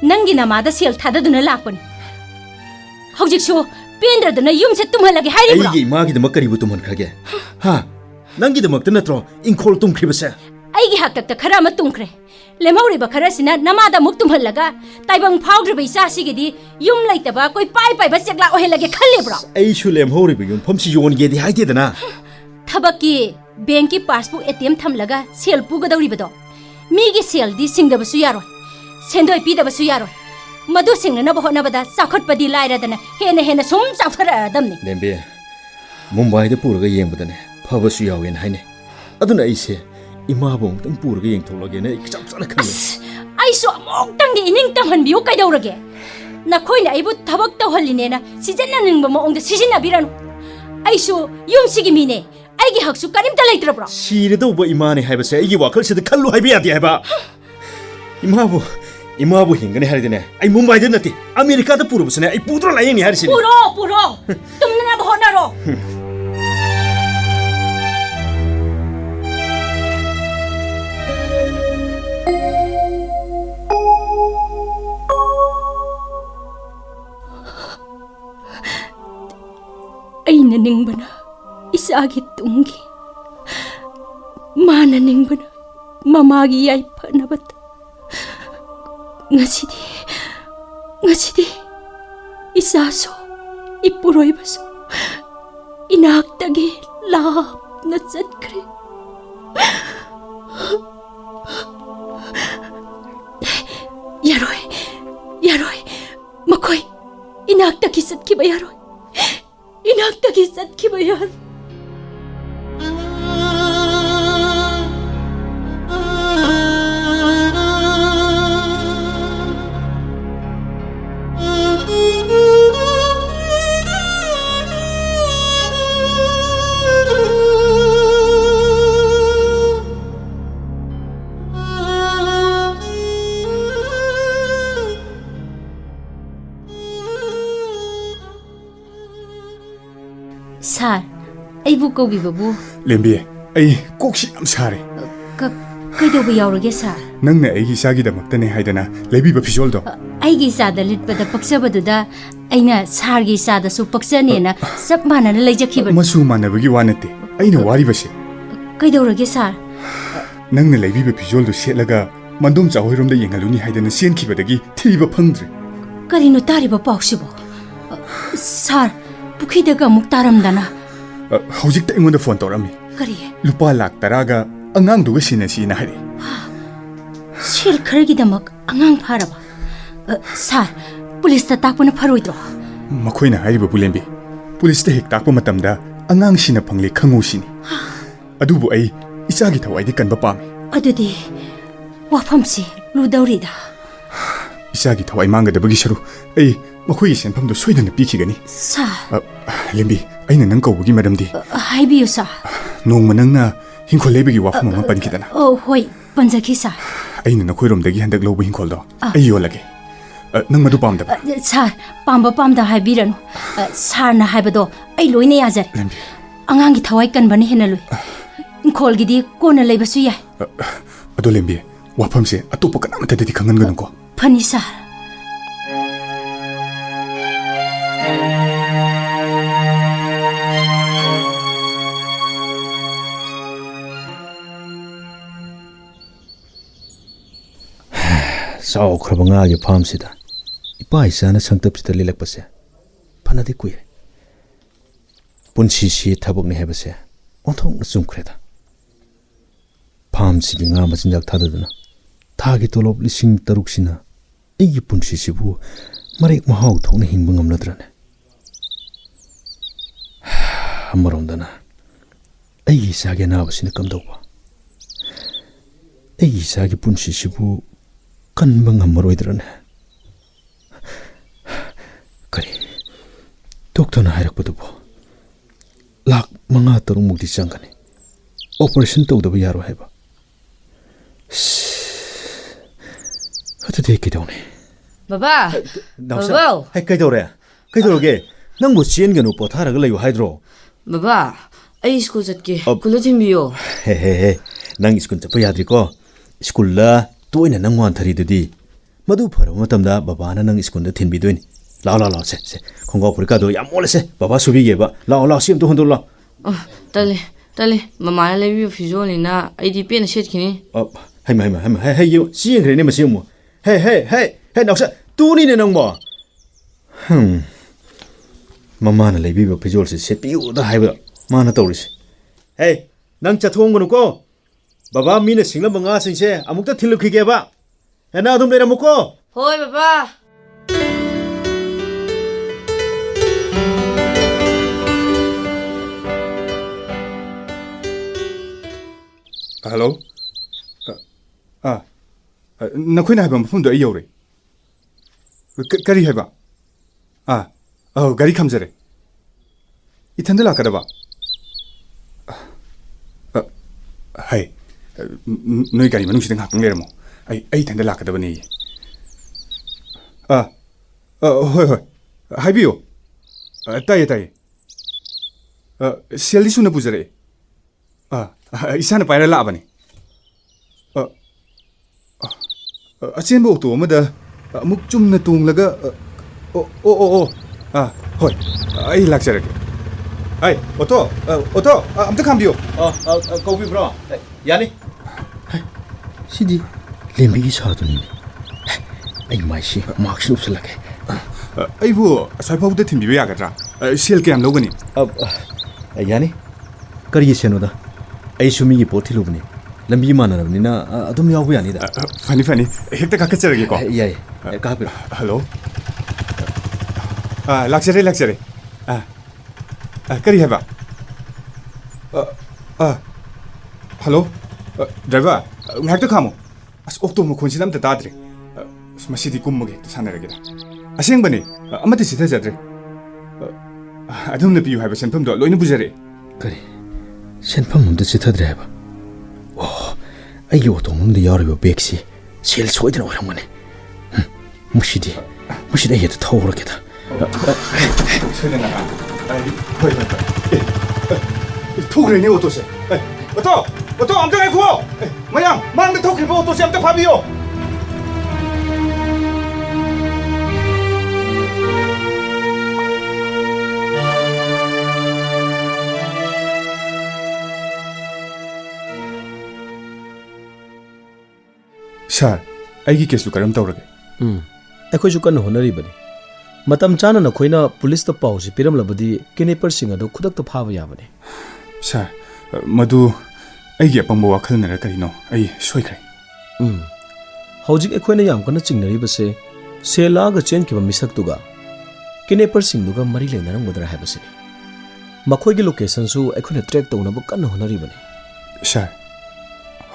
नंगी नमादा सेल थाददुना लाकपनि हौजिकसु पेंद्रदुना युमसे तुम्हलगे हाइरिब्रो आई इमागी दम करिबु तुमन खगे हा नंगी दमक्त नत्रो इंखोल तुमख्रिबसे आइगी हक्तक खरा म तुमख्रे लेमौरिबा खरासिना नमादा मुक तुम्हलगा ताइबंग फाउद्रिबा इसासिगिदि युम लैतबा कोइ पाइबा सेगला ओहेलगे खल्लेब्रो आइसु लेमौरिबा युम फमसि योनगेदि हाइतेदना थबकी बैंक की पासबुक एटीएम थमलगा सेल पुगदौरिबदो मीगी सेल दी सिंगदबसु यारो सेंदोय पीदबसु यारो मदु सिंगनब होनबदा चाखटपदि लाइरदना हेना सुम चाखरदमनि लेम्बे मुंबईदा पुरगा येंबदने फबसु यावेन हाइने अदुना आइसे इमाबो तंग पुरगा येंथोलगेने इकचाप चाना खंगे आइसु अमोक्तंग इनिंग तमहनबियो कैदौरगे नखोइना आइबु थबक तौहलिनेना सिजना निंगबा मओंगदा सिजिनाबिरानु आइसु युमसिगी मिने आइगी हकसु करिमता लैत्रब्रो सिरदौबा इमाने हाइबसे आइगी वाखलसिदा खल्लु हाइबे यादि हाइबा इमाबु हिंगने हारिदने आई मुंबईदा नति अमेरिकादा पुरबसने आई पुद्रो लायेनि हारिसिनि पुरो तुमना होनारो अइना निंगबना इसागी तुंगी माना निंगबना ममागी याई फनबत ngasidi isaso ipuroibas inaktagi lapna chatkre yaroi makoi inaktagi satkiba yaroi inaktagi satkiba yar ꯁꯥꯔ ꯑꯩꯕꯨ ꯀꯧꯕꯤꯕꯕꯨ ꯂꯦꯝꯕꯤ ꯑꯩ ꯀꯣꯛꯁꯤ ꯌꯥꯝ ꯁꯥꯔꯦ ꯀꯩꯗꯧꯕ ꯌꯥꯎꯔꯒꯦ ꯁꯥꯔ ꯅꯪꯅ ꯑꯩꯒꯤ ꯏꯆꯥꯒꯤꯗꯃꯛꯇꯅꯦ ꯍꯥꯏꯗꯅ ꯂꯩꯕꯤꯕ ꯐꯤꯖꯣꯜꯗꯣ ꯑꯩꯒꯤ ꯏꯆꯥꯗ ꯂꯤꯠꯄꯗ ꯄꯛꯆꯕꯗꯨꯗ ꯑꯩꯅ ꯁꯥꯔꯒꯤ ꯏꯆꯥꯗꯁꯨ ꯄꯛꯆꯅꯦꯅ ꯆꯞ ꯃꯥꯟꯅꯅ ꯂꯩꯖꯈꯤꯕꯅꯤ ꯃꯆꯨ ꯃꯥꯟꯅꯕꯒꯤ ꯋꯥ ꯅꯠꯇꯦ ꯑꯩꯅ ꯋꯥꯔꯤꯕꯁꯦ ꯀꯩꯗꯧꯔꯒꯦ ꯁꯥꯔ ꯅꯪꯅ ꯂꯩꯕꯤꯕ ꯐꯤꯖꯣꯜꯗꯨ ꯁꯦꯠꯂꯒ ꯃꯟꯗꯣꯝ ꯆꯥꯍꯣꯏꯔꯣꯝꯗ ꯌꯦꯡꯍꯜꯂꯨꯅꯤ ꯍꯥꯏꯗꯅ ꯆꯦꯟꯈꯤꯕꯗꯒꯤ ꯊꯤꯕ ꯐꯪꯗ꯭ꯔꯦ ꯀꯔꯤꯅꯣ ꯇꯥꯔꯤꯕ ꯄꯥꯎꯁꯤꯕꯣ ꯁꯥꯔ ꯄꯨꯈ꯭ꯔꯤꯗꯒ ꯑꯃꯨꯛ ꯇꯥꯔꯝꯗꯅ ꯍꯧꯖꯤꯛꯇ ꯑꯩꯉꯣꯟꯗ ꯐꯣꯟ ꯇꯧꯔꯝꯃꯤ ꯀꯔꯤ ꯂꯨꯄꯥ ꯂꯥꯛ 10ꯒ ꯑꯉꯥꯡꯗꯨꯒ ꯁꯤꯟꯅꯁꯤꯅ ꯍꯥꯏꯔꯛꯏ ꯁꯦꯜ ꯈꯔꯒꯤꯗꯃꯛ ꯑꯉꯥꯡ ꯐꯥꯔꯕ ꯁꯥꯔ ꯄꯨꯂꯤꯁꯇ ꯇꯥꯛꯄꯅ ꯐꯔꯣꯏꯗ꯭ꯔꯣ ꯃꯈꯣꯏꯅ ꯍꯥꯏꯔꯤꯕ ꯂꯦꯝꯕꯤ ꯄꯨꯂꯤꯁꯇ ꯍꯦꯛ ꯇꯥꯛꯄ ꯃꯇꯝꯗ ꯑꯉꯥꯡꯁꯤꯅ ꯐꯪꯂꯦ ꯈꯪꯉꯨ ꯁꯤꯅꯤ ꯑꯗꯨꯕꯨ ꯑꯩ ꯏꯆꯥꯒꯤ ꯊꯋꯥꯏꯗꯤ ꯀꯟꯕ ꯄꯥꯝꯃꯤ ꯑꯗꯨꯗꯤ ꯋꯥꯐꯝꯁꯤ ꯂꯨꯗꯧꯔꯤꯗ ꯏꯆꯥꯒꯤ ꯊꯋꯥꯏ ꯃꯥꯡꯒꯗꯕꯒꯤ ꯁꯔꯨꯛ ꯑꯩ ꯃꯈꯣꯏꯒꯤ ꯁꯦꯟꯐꯝꯗꯣ ꯁꯣꯏꯗꯅ ꯄꯤꯈꯤꯒꯅꯤ ꯁꯥꯔ ꯂꯦꯝꯕꯤ ꯑꯩꯅ ꯅꯪ ꯀꯧꯕꯒꯤ ꯃꯔꯝꯗꯤ ꯍꯥꯏꯕꯤꯌꯨ ꯁꯥꯔ ꯅꯣꯡꯃ ꯅꯪꯅ ꯍꯤꯡꯈꯣꯜ ꯂꯩꯕꯒꯤ ꯋꯥꯐꯝ ꯑꯃ ꯄꯟꯈꯤꯗꯅ ꯍꯣꯏ ꯄꯟꯖꯈꯤ ꯁꯥꯔ ꯑꯩꯅ ꯅꯈꯣꯏꯔꯣꯝꯗꯒꯤ ꯍꯟꯗꯛ ꯂꯧꯕ ꯍꯤꯡꯈꯣꯜꯗꯣ ꯑꯩ ꯌꯣꯜꯂꯒꯦ ꯅꯪ ꯃꯗꯨ ꯄꯥꯝꯗꯕ ꯁꯥꯔ ꯄꯥꯝꯕ ꯄꯥꯝꯗ ꯍꯥꯏꯕꯤꯔꯅꯨ ꯁꯥꯔꯅ ꯍꯥꯏꯕꯗꯣ ꯑꯩ ꯂꯣꯏꯅ ꯌꯥꯖꯔꯦ ꯂꯦꯝꯕꯤ ꯑꯉꯥꯡꯒꯤ ꯊꯋꯥꯏ ꯀꯟꯕꯅ ꯍꯦꯟꯅ ꯂꯨꯏ ꯏꯪꯈꯣꯜꯒꯤꯗꯤ ꯀꯣꯟꯅ ꯂꯩꯕꯁꯨ ꯌꯥꯏ ꯑꯗꯣ ꯂꯦꯝꯕꯤ ꯋꯥꯐꯝꯁꯦ ꯑꯇꯣꯞꯄ ꯀꯅꯥꯃꯠꯇꯗꯗꯤ ꯈꯪꯍꯟꯒꯅꯨꯀꯣ ꯐꯅꯤ ꯁꯥꯔ ꯆꯥꯎꯈ꯭ꯔꯕ ꯉꯥꯒꯤ ꯐꯥꯝꯁꯤꯗ ꯏꯄꯥ ꯏꯆꯥꯅ ꯁꯪꯇꯞꯁꯤꯗ ꯂꯤꯜꯂꯛꯄꯁꯦ ꯐꯅꯗꯤ ꯀꯨꯏꯔꯦ ꯄꯨꯟꯁꯤꯁꯤ ꯊꯕꯛꯅꯤ ꯍꯥꯏꯕꯁꯦ ꯑꯣꯟꯊꯣꯛꯅ ꯆꯨꯝꯈ꯭ꯔꯦꯗ ꯐꯥꯝꯁꯤꯒꯤ ꯉꯥ ꯃꯆꯤꯟꯖꯥꯛ ꯊꯥꯗꯗꯨꯅ ꯊꯥꯒꯤ ꯇꯣꯂꯣꯞ 6,000ꯁꯤꯅ ꯑꯩꯒꯤ ꯄꯨꯟꯁꯤꯁꯤꯕꯨ ꯃꯔꯦꯛ ꯃꯍꯥꯎ ꯊꯣꯛꯅ ꯍꯤꯡꯕ ꯉꯝꯂꯗ꯭ꯔꯅꯦ ꯑꯃꯔꯣꯝꯗꯅ ꯑꯩꯒꯤ ꯏꯆꯥꯒꯤ ꯑꯅꯥꯕꯁꯤꯅ ꯀꯝꯗꯧꯕ ꯑꯩꯒꯤ ꯏꯆꯥꯒꯤ ꯄꯨꯟꯁꯤꯁꯤꯕꯨ ꯀꯟꯕ ꯉꯝꯃꯔꯣꯏꯗ꯭ꯔꯅꯦ ꯀꯔꯤ ꯗꯣꯛꯇꯔꯅ ꯍꯥꯏꯔꯛꯄꯗꯨꯕꯨ ꯂꯥꯛ 5-6ꯃꯨꯛꯇꯤ ꯆꯪꯒꯅꯤ ꯑꯣꯄꯔꯦꯁꯟ ꯇꯧꯗꯕ ꯌꯥꯔꯣꯏ ꯍꯥꯏꯕ ꯑꯗꯨꯗꯤ ꯀꯩꯗꯧꯅꯤ ꯕꯕꯥ ꯕꯕꯥꯎ ꯀꯩꯗꯧꯔꯒꯦ ꯅꯪꯕꯨ ꯆꯦꯟꯒꯅꯨ ꯄꯣꯊꯥꯔꯒ ꯂꯩꯌꯨ ꯍꯥꯏꯗ꯭ꯔꯣ ꯕꯕꯥ ꯑꯩ ꯁ꯭ꯀꯨꯜ ꯆꯠꯀꯦ ꯁ꯭ꯀꯨꯜꯗ ꯊꯤꯟꯕꯤꯌꯣ ꯍꯦ ꯅꯪ ꯁ꯭ꯀꯨꯜ ꯆꯠꯄ ꯌꯥꯗ꯭ꯔꯤꯀꯣ ꯁ꯭ꯀꯨꯜꯗ ꯇꯣꯏꯅ ꯅꯪ ꯋꯥꯟꯊꯔꯤꯗꯨꯗꯤ ꯃꯗꯨ ꯐꯔꯕ ꯃꯇꯝꯗ ꯕꯕꯥꯅ ꯅꯪ ꯁ꯭ꯀꯨꯜꯗ ꯊꯤꯟꯕꯤꯗꯣꯏꯅꯤ ꯂꯥꯛꯑꯣ ꯁꯦ ꯈꯣꯡꯒ꯭ꯔꯥꯎ ꯐꯨꯔꯤꯠꯀꯥꯗꯣ ꯌꯥꯝ ꯃꯣꯠꯂꯁꯦ ꯕꯕꯥ ꯁꯨꯕꯤꯒꯦꯕ ꯂꯥꯛꯑꯣ ꯁꯤ ꯑꯝꯇ ꯍꯣꯟꯗꯣꯛ ꯂꯥꯛꯑꯣ ꯇꯜꯂꯦ ꯃꯃꯥꯅ ꯂꯩꯕꯤꯕ ꯐꯤꯖꯣꯜꯅꯤꯅ ꯑꯩꯗꯤ ꯄꯦꯟꯅ ꯁꯦꯠꯈꯤꯅꯤ ꯍꯩ ꯆꯦꯟꯈ꯭ꯔꯦꯅꯦ ꯃꯁꯤ ꯑꯃꯨꯛ ꯍꯦ ꯅꯥꯎꯁꯥ ꯇꯨꯅꯤꯅꯦ ꯅꯪꯕꯣ ꯃꯃꯥꯅ ꯂꯩꯕꯤꯕ ꯐꯤꯖꯣꯜꯁꯦ ꯁꯦꯠꯄꯤꯌꯨꯗ ꯍꯥꯏꯕ ꯃꯥꯅ ꯇꯧꯔꯤꯁꯦ ꯍꯦ ꯅꯪ ꯆꯠꯊꯣꯡꯒꯅꯨꯀꯣ ꯕꯕꯥ ꯃꯤꯅ ꯁꯤꯡꯂꯝꯕ ꯉꯥꯁꯤꯡꯁꯦ ꯑꯃꯨꯛꯇ ꯊꯤꯜꯂꯨꯈꯤꯒꯦꯕ ꯅꯪ ꯑꯗꯨꯝ ꯂꯩꯔꯝꯃꯨꯀꯣ ꯍꯣꯏ ꯕꯕꯥ ꯍꯜꯂꯣ ꯅꯈꯣꯏꯅ ꯍꯥꯏꯕ ꯃꯐꯝꯗꯣ ꯑꯩ ꯌꯧꯔꯦ ꯀꯔꯤ ꯍꯥꯏꯕ ꯒꯥꯔꯤ ꯈꯥꯝꯖꯔꯦ ꯏꯊꯟꯗ ꯂꯥꯛꯀꯗꯕ ꯍꯩ ꯅꯣꯏ ꯒꯥꯔꯤ ꯃꯅꯨꯡꯁꯤꯗ ꯉꯥꯏꯍꯥꯛꯇꯪ ꯂꯩꯔꯝꯃꯣ ꯑꯩ ꯏꯊꯟꯗ ꯂꯥꯛꯀꯗꯕꯅꯦ ꯍꯣꯏ ꯍꯥꯏꯕꯤꯌꯨ ꯇꯥꯏꯌꯦ ꯁꯦꯜꯗꯤ ꯁꯨꯅ ꯄꯨꯖꯔꯛꯑꯦ ꯏꯁꯥꯅ ꯄꯥꯏꯔ ꯂꯥꯛꯑꯕꯅꯤ ꯑꯆꯦꯟꯕ ꯑꯣꯇꯣ ꯑꯃꯗ ꯑꯃꯨꯛ ꯆꯨꯝꯅ ꯇꯣꯡꯂꯒ ꯍꯣꯏ ꯑꯩ ꯂꯥꯛꯆꯔꯒꯦ ꯑꯣꯇꯣ ꯑꯝꯇ ꯈꯥꯝꯕꯤꯌꯨ ꯀꯧꯕꯤꯕ꯭ꯔꯣ ꯌꯥꯅꯤ ꯁꯤꯗꯤ ꯂꯦꯝꯕꯤꯒꯤ ꯁꯥꯗꯨꯅꯤꯅꯦ ꯑꯩ ꯃꯥꯏꯁꯤ ꯃꯥꯛꯁ ꯎꯞꯁꯜꯂꯒꯦ ꯑꯩꯕꯨ ꯑꯁ꯭ꯋꯥꯏꯐꯥꯎꯗ ꯊꯤꯟꯕꯤꯕ ꯌꯥꯒꯗ꯭ꯔꯥ ꯁꯦꯜ ꯀꯌꯥꯝ ꯂꯧꯒꯅꯤ ꯌꯥꯅꯤ ꯀꯔꯤꯒꯤ ꯁꯦꯟꯅꯣꯗ ꯑꯩꯁꯨ ꯃꯤꯒꯤ ꯄꯣꯠ ꯊꯤꯜꯂꯨꯕꯅꯤ ꯂꯝꯕꯤ ꯃꯥꯟꯅꯔꯕꯅꯤꯅ ꯑꯗꯨꯝ ꯌꯥꯎꯕ ꯌꯥꯅꯤꯗ ꯐꯅꯤ ꯍꯦꯛꯇ ꯀꯥꯈꯠꯆꯔꯒꯦꯀꯣ ꯌꯥꯏ ꯀꯥꯄꯤꯔꯣ ꯍꯜꯂꯣ ꯂꯥꯛꯆꯔꯦ ꯀꯔꯤ ꯍꯥꯏꯕ ꯍꯜꯂꯣ ꯗ꯭ꯔꯥꯏꯚꯔ ꯉꯥꯏꯍꯥꯛꯇ ꯈꯥꯝꯃꯣ ꯑꯁ ꯑꯣꯛꯇꯣ ꯃꯈꯣꯟꯁꯤꯗ ꯑꯝꯇ ꯇꯥꯗ꯭ꯔꯦ ꯃꯁꯤꯗꯤ ꯀꯨꯝꯃꯒ ꯍꯦꯛꯇ ꯁꯥꯟꯅꯔꯒꯦꯗ ꯑꯁꯦꯡꯕꯅꯤ ꯑꯃꯠꯇ ꯆꯤꯊꯖꯗ꯭ꯔꯦ ꯑꯗꯣꯝꯅ ꯄꯤꯌꯨ ꯍꯥꯏꯕ ꯁꯦꯟꯐꯝꯗꯣ ꯂꯣꯏꯅ ꯄꯨꯖꯔꯛꯑꯦ ꯀꯔꯤ ꯁꯦꯟꯐꯝ ꯑꯝꯇ ꯆꯤꯊꯗ꯭ꯔꯦ ꯍꯥꯏꯕ ꯑꯩꯒꯤ ꯑꯣꯇꯣ ꯃꯅꯨꯡꯗ ꯌꯥꯎꯔꯤꯕ ꯕꯦꯒꯁꯤ ꯁꯦꯜ ꯁꯣꯏꯗꯅ ꯑꯣꯏꯔꯝꯒꯅꯤ ꯃꯁꯤꯗꯤ ꯑꯩ ꯍꯦꯛꯇ ꯊꯧꯔꯒꯦꯗ ꯁꯣꯏꯗꯅ ꯍꯣꯏ ꯍꯣꯏ ꯍꯣꯏ ꯊꯣꯛꯈ꯭ꯔꯦꯅꯦ ꯑꯣꯇꯣꯁꯦ ꯑꯣꯇꯣ ꯑꯝꯇ ꯉꯥꯏꯈꯣ ꯃꯌꯥꯝ ꯃꯥꯡꯗ ꯊꯣꯛꯈ꯭ꯔꯤꯕ ꯑꯣꯇꯣꯁꯦ ꯑꯝꯇ ꯐꯥꯕꯤꯌꯣ ꯁꯥꯔ ꯑꯩꯒꯤ ꯀꯦꯁꯇꯨ ꯀꯔꯝ ꯇꯧꯔꯒꯦ ꯑꯩꯈꯣꯏꯁꯨ ꯀꯟꯅ ꯍꯣꯠꯅꯔꯤꯕꯅꯤ ꯃꯇꯝ ꯆꯥꯅ ꯅꯈꯣꯏꯅ ꯄꯨꯂꯤꯁꯇ ꯄꯥꯎꯁꯤ ꯄꯤꯔꯝꯂꯕꯗꯤ ꯀꯤꯗꯅꯦꯄꯔꯁꯤꯡ ꯑꯗꯨ ꯈꯨꯗꯛꯇ ꯐꯥꯕ ꯌꯥꯕꯅꯤ ꯁꯥꯔ ꯃꯗꯨ ꯑꯩꯒꯤ ꯑꯄꯪꯕ ꯋꯥꯈꯜꯅꯔ ꯀꯔꯤꯅꯣ ꯑꯩ ꯁꯣꯏꯈ꯭ꯔꯦ ꯍꯧꯖꯤꯛ ꯑꯩꯈꯣꯏꯅ ꯌꯥꯝ ꯀꯟꯅ ꯆꯤꯡꯅꯔꯤꯕꯁꯦ ꯁꯦꯜ ꯂꯥꯛꯑꯒ ꯆꯦꯟꯈꯤꯕ ꯃꯤꯁꯛꯇꯨꯒ ꯀꯤꯗꯅꯦꯄꯔꯁꯤꯡꯗꯨꯒ ꯃꯔꯤ ꯂꯩꯅꯔꯝꯒꯗ꯭ꯔꯥ ꯍꯥꯏꯕꯁꯤꯅꯤ ꯃꯈꯣꯏꯒꯤ ꯂꯣꯀꯦꯁꯟꯁꯨ ꯑꯩꯈꯣꯏꯅ ꯇ꯭ꯔꯦꯛ ꯇꯧꯅꯕ ꯀꯟꯅ ꯍꯣꯠꯅꯔꯤꯕꯅꯤ ꯁꯥꯔ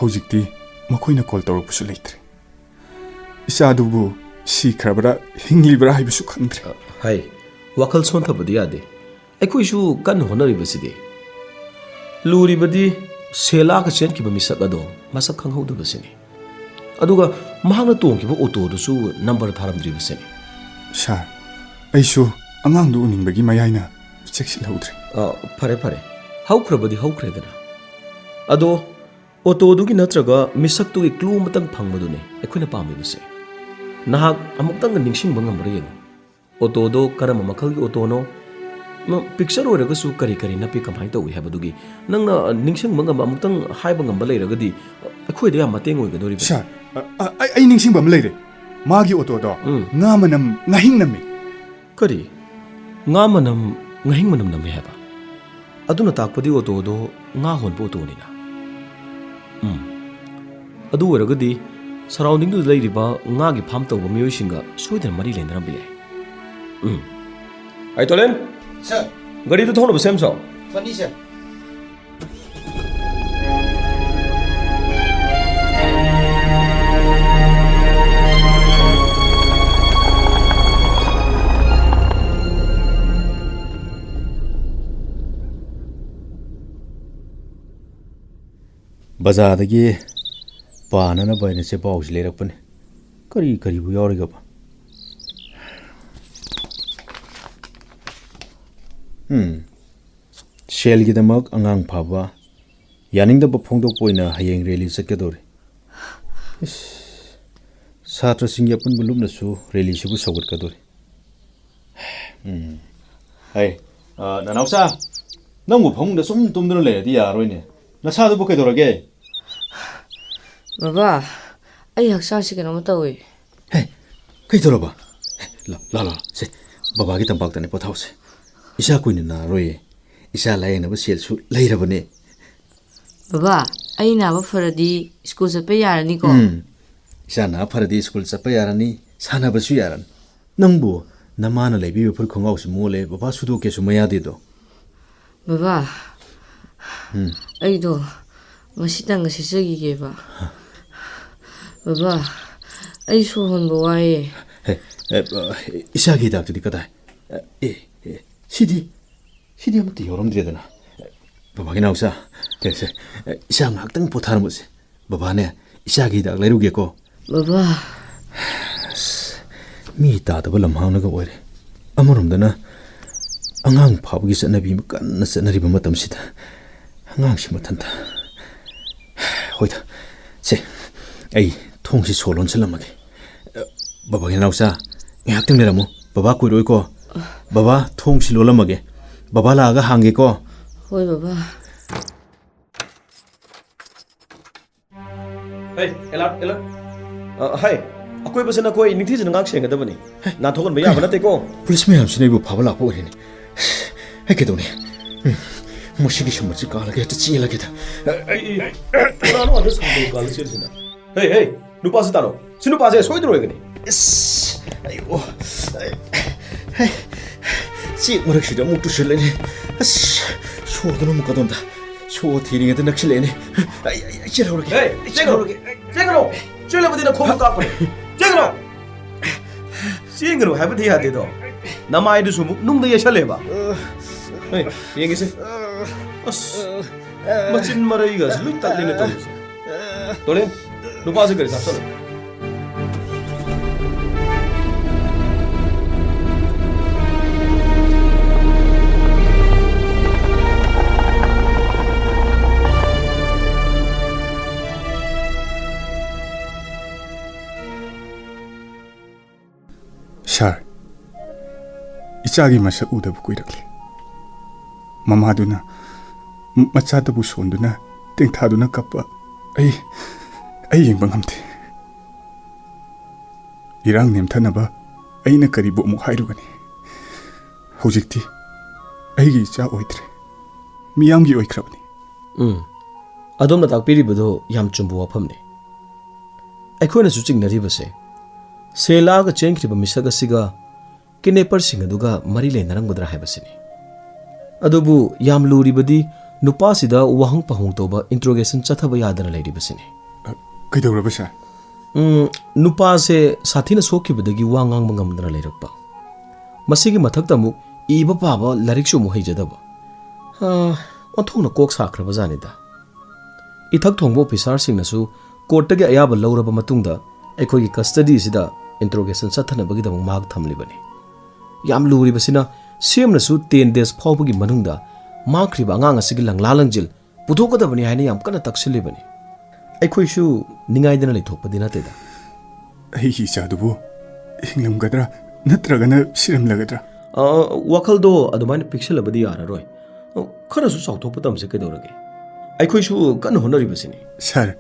ꯍꯧꯖꯤꯛꯇꯤ ꯃꯈꯣꯏꯅ ꯀꯣꯜ ꯇꯧꯔꯛꯄꯁꯨ ꯂꯩꯇ꯭ꯔꯦ ꯏꯆꯥꯗꯨꯕꯨ ꯁꯤꯈ꯭ꯔꯕ꯭ꯔꯥ ꯍꯤꯡꯂꯤꯕ꯭ꯔꯥ ꯍꯥꯏꯕꯁꯨ ꯈꯪꯗ꯭ꯔꯦ ꯍꯥꯏ ꯋꯥꯈꯜ ꯁꯣꯟꯊꯕꯗꯤ ꯌꯥꯗꯦ ꯑꯩꯈꯣꯏꯁꯨ ꯀꯟꯅ ꯍꯣꯠꯅꯔꯤꯕꯁꯤꯗꯤ ꯂꯨꯔꯤꯕꯗꯤ ꯁꯦꯜ ꯂꯥꯛꯑꯒ ꯆꯦꯟꯈꯤꯕ ꯃꯤꯁꯛ ꯑꯗꯣ ꯃꯁꯛ ꯈꯪꯍꯧꯗꯕꯁꯤꯅꯤ ꯑꯗꯨꯒ ꯃꯍꯥꯛꯅ ꯇꯣꯡꯈꯤꯕ ꯑꯣꯇꯣꯗꯨꯁꯨ ꯅꯝꯕꯔ ꯊꯥꯔꯝꯗ꯭ꯔꯤꯕꯁꯤꯅꯤ ꯁꯥꯔ ꯑꯩꯁꯨ ꯑꯉꯥꯡꯗꯨ ꯎꯅꯤꯡꯕꯒꯤ ꯃꯌꯥꯏꯅ ꯆꯦꯛꯁꯤꯜꯍꯧꯗ꯭ꯔꯦ ꯐꯔꯦ ꯐꯔꯦ ꯍꯧꯈ꯭ꯔꯕꯗꯤ ꯍꯧꯈ꯭ꯔꯦꯗꯅ ꯑꯗꯣ ꯑꯣꯇꯣꯗꯨꯒꯤ ꯅꯠꯇ꯭ꯔꯒ ꯃꯤꯁꯛꯇꯨꯒꯤ ꯀ꯭ꯂꯨ ꯑꯃꯇꯪ ꯐꯪꯕꯗꯨꯅꯤ ꯑꯩꯈꯣꯏꯅ ꯄꯥꯝꯃꯤꯕꯁꯦ ꯅꯍꯥꯛ ꯑꯃꯨꯛꯇꯪꯒ ꯅꯤꯡꯁꯤꯡꯕ ꯉꯝꯕ꯭ꯔꯥ ꯌꯦꯡꯉꯨ ꯑꯣꯇꯣꯗꯣ ꯀꯔꯝꯕ ꯃꯈꯜꯒꯤ ꯑꯣꯇꯣꯅꯣ ꯄꯤꯛꯆꯔ ꯑꯣꯏꯔꯒꯁꯨ ꯀꯔꯤ ꯀꯔꯤ ꯅꯞꯄꯤ ꯀꯃꯥꯏꯅ ꯇꯧꯏ ꯍꯥꯏꯕꯗꯨꯒꯤ ꯅꯪꯅ ꯅꯤꯡꯁꯤꯡꯕ ꯉꯝꯕ ꯑꯃꯨꯛꯇꯪ ꯍꯥꯏꯕ ꯉꯝꯕ ꯂꯩꯔꯒꯗꯤ ꯑꯩꯈꯣꯏꯗ ꯌꯥꯝ ꯃꯇꯦꯡ ꯑꯣꯏꯒꯗꯧꯔꯤꯕ ꯁꯥꯔ ꯑꯩ ꯅꯤꯡꯁꯤꯡꯕ ꯑꯃ ꯂꯩꯔꯦ ꯃꯥꯒꯤ ꯑꯣꯇꯣꯗꯣ ꯉꯥ ꯃꯅꯝ ꯉꯥꯍꯤꯡ ꯅꯝꯃꯤ ꯀꯔꯤ ꯉꯥ ꯃꯅꯝ ꯉꯥꯍꯤꯡ ꯃꯅꯝ ꯅꯝꯃꯤ ꯍꯥꯏꯕ ꯑꯗꯨꯅ ꯇꯥꯛꯄꯗꯤ ꯑꯣꯇꯣꯗꯣ ꯉꯥ ꯍꯣꯟꯕ ꯑꯣꯇꯣꯅꯤꯅ ꯑꯗꯨ ꯑꯣꯏꯔꯒꯗꯤ ꯁꯔꯥꯎꯟꯗꯤꯡꯗꯨꯗ ꯂꯩꯔꯤꯕ ꯉꯥꯒꯤ ꯐꯥꯝ ꯇꯧꯕ ꯃꯤꯑꯣꯏꯁꯤꯡꯒ ꯁꯣꯏꯗꯅ ꯃꯔꯤ ꯂꯩꯅꯔꯝꯕ ꯌꯥꯏ ꯑꯩ ꯇꯣꯂꯦꯟ ꯁꯔ ꯒꯥꯔꯤꯗꯨ ꯊꯧꯅꯕ ꯁꯦꯝꯁꯣ ꯐꯅꯤ ꯁꯔ ꯕꯖꯥꯔꯗꯒꯤ ꯄꯥꯅꯅꯕ ꯑꯩꯅ ꯆꯦ ꯄꯥꯎꯁꯤ ꯂꯩꯔꯛꯄꯅꯤ ꯀꯔꯤ ꯀꯔꯤꯕꯨ ꯌꯥꯎꯔꯤꯒꯕ ꯁꯦꯜꯒꯤꯗꯃꯛ ꯑꯉꯥꯡ ꯐꯥꯕ ꯌꯥꯅꯤꯡꯗꯕ ꯐꯣꯡꯗꯣꯛꯄ ꯑꯣꯏꯅ ꯍꯌꯦꯡ ꯔꯦꯂꯤ ꯆꯠꯀꯗꯧꯔꯤ ꯁꯥꯇ꯭ꯔꯁꯤꯡꯒꯤ ꯑꯄꯨꯟꯕ ꯂꯨꯞꯅꯁꯨ ꯔꯦꯂꯤꯁꯤꯕꯨ ꯁꯧꯒꯠꯀꯗꯧꯔꯤ ꯍꯩ ꯅꯅꯥꯎꯆꯥ ꯅꯪꯕꯨ ꯐꯃꯨꯡꯗ ꯁꯨꯝ ꯇꯨꯝꯗꯨꯅ ꯂꯩꯔꯗꯤ ꯌꯥꯔꯣꯏꯅꯦ ꯅꯁꯥꯗꯨꯕꯨ ꯀꯩꯗꯧꯔꯒꯦ ꯕꯕꯥ ꯑꯩ ꯍꯛꯆꯥꯡꯁꯤ ꯀꯩꯅꯣꯝ ꯇꯧꯏ ꯍꯦ ꯀꯩꯗꯧꯔꯕ ꯂꯥ ꯁꯦ ꯕꯕꯥꯒꯤ ꯇꯝꯄꯥꯛꯇꯅꯦ ꯄꯣꯊꯥꯎꯁꯦ ꯏꯁꯥ ꯀꯨꯏꯅ ꯅꯥꯔꯣꯏꯌꯦ ꯏꯁꯥ ꯂꯥꯌꯦꯡꯅꯕ ꯁꯦꯜꯁꯨ ꯂꯩꯔꯕꯅꯦ ꯕꯕꯥ ꯑꯩ ꯅꯥꯕ ꯐꯔꯗꯤ ꯁ꯭ꯀꯨꯜ ꯆꯠꯄ ꯌꯥꯔꯅꯤꯀꯣ ꯏꯁꯥ ꯅꯥ ꯐꯔꯗꯤ ꯁ꯭ꯀꯨꯜ ꯆꯠꯄ ꯌꯥꯔꯅꯤ ꯁꯥꯟꯅꯕꯁꯨ ꯌꯥꯔꯅꯤ ꯅꯪꯕꯨ ꯅꯃꯥꯅ ꯂꯩꯕꯤꯕ ꯐꯨꯔꯤꯠ ꯈꯣꯡꯒ꯭ꯔꯥꯎꯁꯤ ꯃꯣꯜꯂꯦ ꯕꯕꯥ ꯁꯨꯗꯣꯛꯀꯦꯁꯨ ꯃꯌꯥꯗꯦꯗꯣ ꯕꯕꯥ ꯑꯩꯗꯣ ꯉꯁꯤꯇꯪꯒ ꯁꯦꯠꯆꯈꯤꯒꯦꯕ ꯕꯕꯥ ꯑꯩ ꯁꯣꯔ ꯍꯣꯟꯕ ꯋꯥꯏꯌꯦ ꯏꯁꯥꯒꯤ ꯍꯤꯗꯥꯛꯇꯨꯗꯤ ꯀꯗꯥꯏ ꯁꯤꯗꯤ ꯑꯃꯠꯇ ꯌꯥꯎꯔꯝꯗ꯭ꯔꯦꯗꯅ ꯕꯕꯥꯒꯤ ꯅꯥꯎꯆꯥ ꯁꯦ ꯏꯁꯥ ꯉꯥꯏꯍꯥꯛꯇꯪ ꯄꯣꯊꯥꯔꯝꯃꯁꯦ ꯕꯕꯥꯅꯦ ꯏꯁꯥꯒꯤ ꯍꯤꯗꯥꯛ ꯂꯩꯔꯨꯒꯦꯀꯣ ꯕꯕꯥ ꯃꯤ ꯇꯥꯗꯕ ꯂꯝꯍꯥꯡꯅꯒ ꯑꯣꯏꯔꯦ ꯑꯃꯔꯣꯝꯗꯅ ꯑꯉꯥꯡ ꯐꯥꯕꯒꯤ ꯆꯠꯅꯕꯤ ꯑꯃ ꯀꯟꯅ ꯆꯠꯅꯔꯤꯕ ꯃꯇꯝꯁꯤꯗ ꯑꯉꯥꯡꯁꯤ ꯃꯊꯟꯇ ꯍꯣꯏꯗ ꯁꯦ ꯑꯩ ꯊꯣꯡꯁꯤ ꯁꯣ ꯂꯣꯟꯁꯤꯜꯂꯝꯃꯒꯦ ꯕꯕꯥꯒꯤ ꯅꯥꯎꯆꯥ ꯉꯥꯏꯍꯥꯛꯇꯪ ꯂꯩꯔꯝꯃꯨ ꯕꯕꯥ ꯀꯨꯏꯔꯣꯏꯀꯣ ꯕꯕꯥ ꯊꯣꯡꯁꯤ ꯂꯣꯜꯂꯝꯃꯒꯦ ꯕꯕꯥ ꯂꯥꯛꯑꯒ ꯍꯥꯡꯒꯦꯀꯣ ꯍꯣꯏ ꯕꯕꯥ ꯍꯥꯏ ꯑꯀꯣꯏꯕꯁꯤ ꯅꯈꯣꯏ ꯅꯤꯡꯊꯤꯖꯅ ꯉꯥꯛ ꯁꯦꯡꯒꯗꯕꯅꯤ ꯅꯥꯟꯊꯣꯛꯍꯟꯕ ꯌꯥꯕ ꯅꯠꯇꯦꯀꯣ ꯄꯨꯂꯤꯁ ꯃꯌꯥꯝꯁꯤꯅ ꯑꯩꯕꯨ ꯐꯥꯕ ꯂꯥꯛꯄ ꯑꯣꯏꯔꯦꯅꯦ ꯑꯩ ꯀꯩꯗꯧꯅꯤ ꯃꯁꯤꯒꯤ ꯁꯨꯝꯕꯁꯤ ꯀꯥꯜꯂꯒ ꯍꯦꯛꯇ ꯆꯦꯜꯂꯒꯦꯗ ꯀꯅꯥꯅꯣ ꯑꯗ ꯁꯪꯗꯧ ꯀꯥꯜꯂ ꯆꯦꯜꯁꯤꯅ ꯍꯦ ꯅꯨꯄꯥꯁꯤ ꯇꯥꯔꯣ ꯁꯤ ꯅꯨꯄꯥꯁꯦ ꯁꯣꯏꯗ꯭ꯔꯣꯏꯒꯅꯤ ꯑꯩꯕꯨ ꯆꯦꯛ ꯃꯔꯛꯁꯤꯗ ꯑꯃꯨꯛ ꯇꯨꯁꯤꯜꯂꯦꯅꯦ ꯁꯣꯗꯨꯅ ꯑꯃꯨꯛ ꯀꯗꯣꯝꯗ ꯁꯣ ꯊꯤꯔꯤꯉꯩꯗ ꯅꯛꯁꯤꯜꯂꯛꯑꯦꯅꯦ ꯑꯩ ꯆꯦꯜꯍꯧꯔꯒꯦ ꯆꯦꯟꯒꯅꯨ ꯆꯦꯜꯂꯕꯗꯤ ꯅꯈꯣꯡ ꯀꯥꯞꯄꯅꯤ ꯆꯦꯟꯒꯅꯨ ꯍꯥꯏꯕꯗꯤ ꯌꯥꯗꯦꯗꯣ ꯅꯃꯥꯏꯗꯨꯁꯨ ꯑꯃꯨꯛ ꯅꯨꯡꯗ ꯌꯩꯁꯜꯂꯦꯕ ꯌꯦꯡꯒꯦꯁꯦ ꯑꯁ ꯃꯆꯤꯟ ꯃꯔꯩꯒꯁꯤ ꯂꯣꯏ ꯇꯠꯂꯤꯅꯦ ꯇꯧꯔꯤꯁꯦ ꯇꯣꯂꯦꯟ ꯅꯨꯄꯥꯁꯦ ꯀꯔꯤ ꯆꯥꯞꯆꯜꯂꯦ ꯏꯆꯥꯒꯤ ꯃꯁꯛ ꯎꯗꯕ ꯀꯨꯏꯔꯛꯂꯤ ꯃꯃꯥꯗꯨꯅ ꯃꯆꯥꯗꯕꯨ ꯁꯣꯟꯗꯨꯅ ꯇꯦꯡꯊꯥꯗꯨꯅ ꯀꯞꯄ ꯑꯩ ꯌꯦꯡꯕ ꯉꯝꯗꯦ ꯏꯔꯥꯡ ꯅꯦꯝꯊꯅꯕ ꯑꯩꯅ ꯀꯔꯤꯕꯨ ꯑꯃꯨꯛ ꯍꯥꯏꯔꯨꯒꯅꯤ ꯍꯧꯖꯤꯛꯇꯤ ꯑꯩꯒꯤ ꯏꯆꯥ ꯑꯣꯏꯗ꯭ꯔꯦ ꯃꯤꯌꯥꯝꯒꯤ ꯑꯣꯏꯈ꯭ꯔꯕꯅꯤ ꯑꯗꯣꯝꯅ ꯇꯥꯛꯄꯤꯔꯤꯕꯗꯣ ꯌꯥꯝ ꯆꯨꯝꯕ ꯋꯥꯐꯝꯅꯤ ꯑꯩꯈꯣꯏꯅꯁꯨ ꯆꯤꯡꯅꯔꯤꯕꯁꯦ ꯁꯦꯂꯥꯒ ꯆꯦꯟꯈ꯭ꯔꯤꯕ ꯃꯤꯁꯛ ꯑꯁꯤꯒ ꯀꯤꯗꯅꯦꯄꯔꯁꯤꯡ ꯑꯗꯨꯒ ꯃꯔꯤ ꯂꯩꯅꯔꯝꯒꯗ꯭ꯔꯥ ꯍꯥꯏꯕꯁꯤꯅꯤ ꯑꯗꯨꯕꯨ ꯌꯥꯝ ꯂꯨꯔꯤꯕꯗꯤ ꯅꯨꯄꯥꯁꯤꯗ ꯋꯥꯍꯪ ꯄꯥꯎꯍꯪ ꯇꯧꯕ ꯏꯟꯇ꯭ꯔꯣꯒꯦꯁꯟ ꯆꯠꯊꯕ ꯌꯥꯗꯅ ꯂꯩꯔꯤꯕꯁꯤꯅꯤ ꯀꯩꯗꯧꯔꯕ ꯁꯥꯔ ꯅꯨꯄꯥꯁꯦ ꯁꯥꯊꯤꯅ ꯁꯣꯛꯈꯤꯕꯗꯒꯤ ꯋꯥ ꯉꯥꯡꯕ ꯉꯝꯗꯅ ꯂꯩꯔꯛꯄ ꯃꯁꯤꯒꯤ ꯃꯊꯛꯇ ꯑꯃꯨꯛ ꯏꯕ ꯄꯥꯕ ꯂꯥꯏꯔꯤꯛꯁꯨ ꯑꯃꯨꯛ ꯍꯩꯖꯗꯕ ꯑꯣꯟꯊꯣꯛꯅ ꯀꯣꯛ ꯁꯥꯈ꯭ꯔꯕꯖꯥꯠꯅꯤꯗ ꯏꯊꯛ ꯊꯣꯡꯕ ꯑꯣꯐꯤꯁꯥꯔꯁꯤꯡꯅꯁꯨ ꯀꯣꯔꯠꯇꯒꯤ ꯑꯌꯥꯕ ꯂꯧꯔꯕ ꯃꯇꯨꯡꯗ ꯑꯩꯈꯣꯏꯒꯤ ꯀꯁꯇꯗꯤꯁꯤꯗ ꯏꯟꯇ꯭ꯔꯣꯒꯦꯁꯟ ꯆꯠꯊꯅꯕꯒꯤꯗꯃꯛ ꯃꯍꯥꯛ ꯊꯝꯂꯤꯕꯅꯤ ꯌꯥꯝ ꯂꯨꯔꯤꯕꯁꯤꯅ ꯁꯦꯝꯅꯁꯨ 10 days ꯐꯥꯎꯕꯒꯤ ꯃꯅꯨꯡꯗ ꯃꯥꯡꯈ꯭ꯔꯤꯕ ꯑꯉꯥꯡ ꯑꯁꯤꯒꯤ ꯂꯪꯂꯥ ꯂꯪꯖꯤꯜ ꯄꯨꯊꯣꯛꯀꯗꯕꯅꯤ ꯍꯥꯏꯅ ꯌꯥꯝ ꯀꯟꯅ ꯇꯛꯁꯤꯜꯂꯤꯕꯅꯤ ꯑꯩꯈꯣꯏꯁꯨ ꯅꯤꯡꯉꯥꯏꯗꯅ ꯂꯩꯊꯣꯛꯄꯗꯤ ꯅꯠꯇꯦꯗ ꯑꯩꯒꯤ ꯏꯆꯥꯗꯨꯕꯨ ꯍꯤꯡꯂꯝꯒꯗ꯭ꯔꯥ ꯅꯠꯇ꯭ꯔꯒꯅ ꯁꯤꯔꯝꯂꯒꯗ꯭ꯔꯥ ꯋꯥꯈꯜꯗꯣ ꯑꯗꯨꯃꯥꯏꯅ ꯄꯤꯛꯁꯜꯂꯕꯗꯤ ꯌꯥꯔꯔꯣꯏ ꯈꯔꯁꯨ ꯆꯥꯎꯊꯣꯛꯄ ꯇꯝꯁꯦ ꯀꯩꯗꯧꯔꯒꯦ ꯑꯩꯈꯣꯏꯁꯨ ꯀꯟꯅ ꯍꯣꯠꯅꯔꯤꯕꯁꯤꯅꯤ ꯁꯥꯔ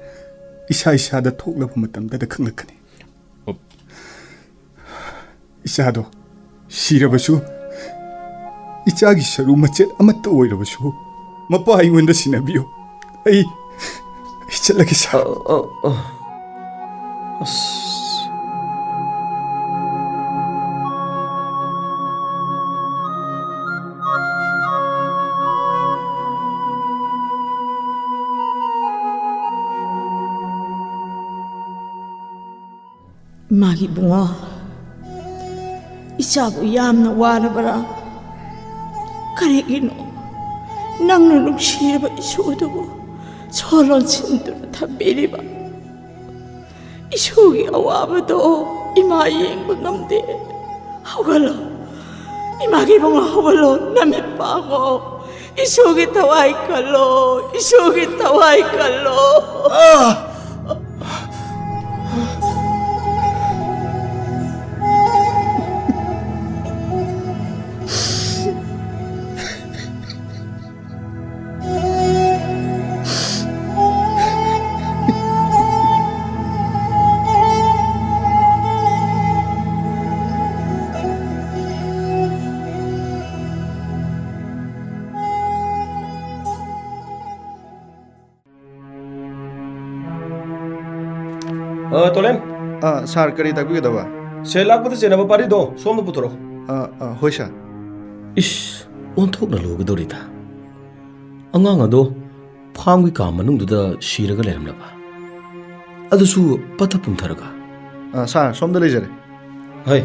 ꯏꯁꯥꯗ ꯊꯣꯛꯂꯕ ꯃꯇꯝꯗ ꯈꯪꯂꯛꯀꯅꯤ ꯏꯆꯥꯗꯣ ꯁꯤꯔꯕꯁꯨ 이짝이 서로 멋진 아무것도 오이러보시고 뭐빠 아이원다 시나비요 아이 이짤라게 사 마기 붕어 이자부 얌나 와라바라 그래기노 낭는 룩시에바 이소도고 저런 친들은 다 미리바 이소기 아와바도 이마 이행부 남대 하갈로 이마기 붕어 하갈로 남의 빠고 이소기 타와이칼로 이소기 타와이칼로 तोलेम सार करी ताकबिगदबा से लाखपद जेनब पारिदो सोमनो पुथरो होय सार इस ओंथोकना लोगदोरिदा अंगांग अदो फामगी का मनुंगदुदा शीरगा लेरमलबा अदुसु पथा पुंथरगा सार सोमदा लेजरे हाय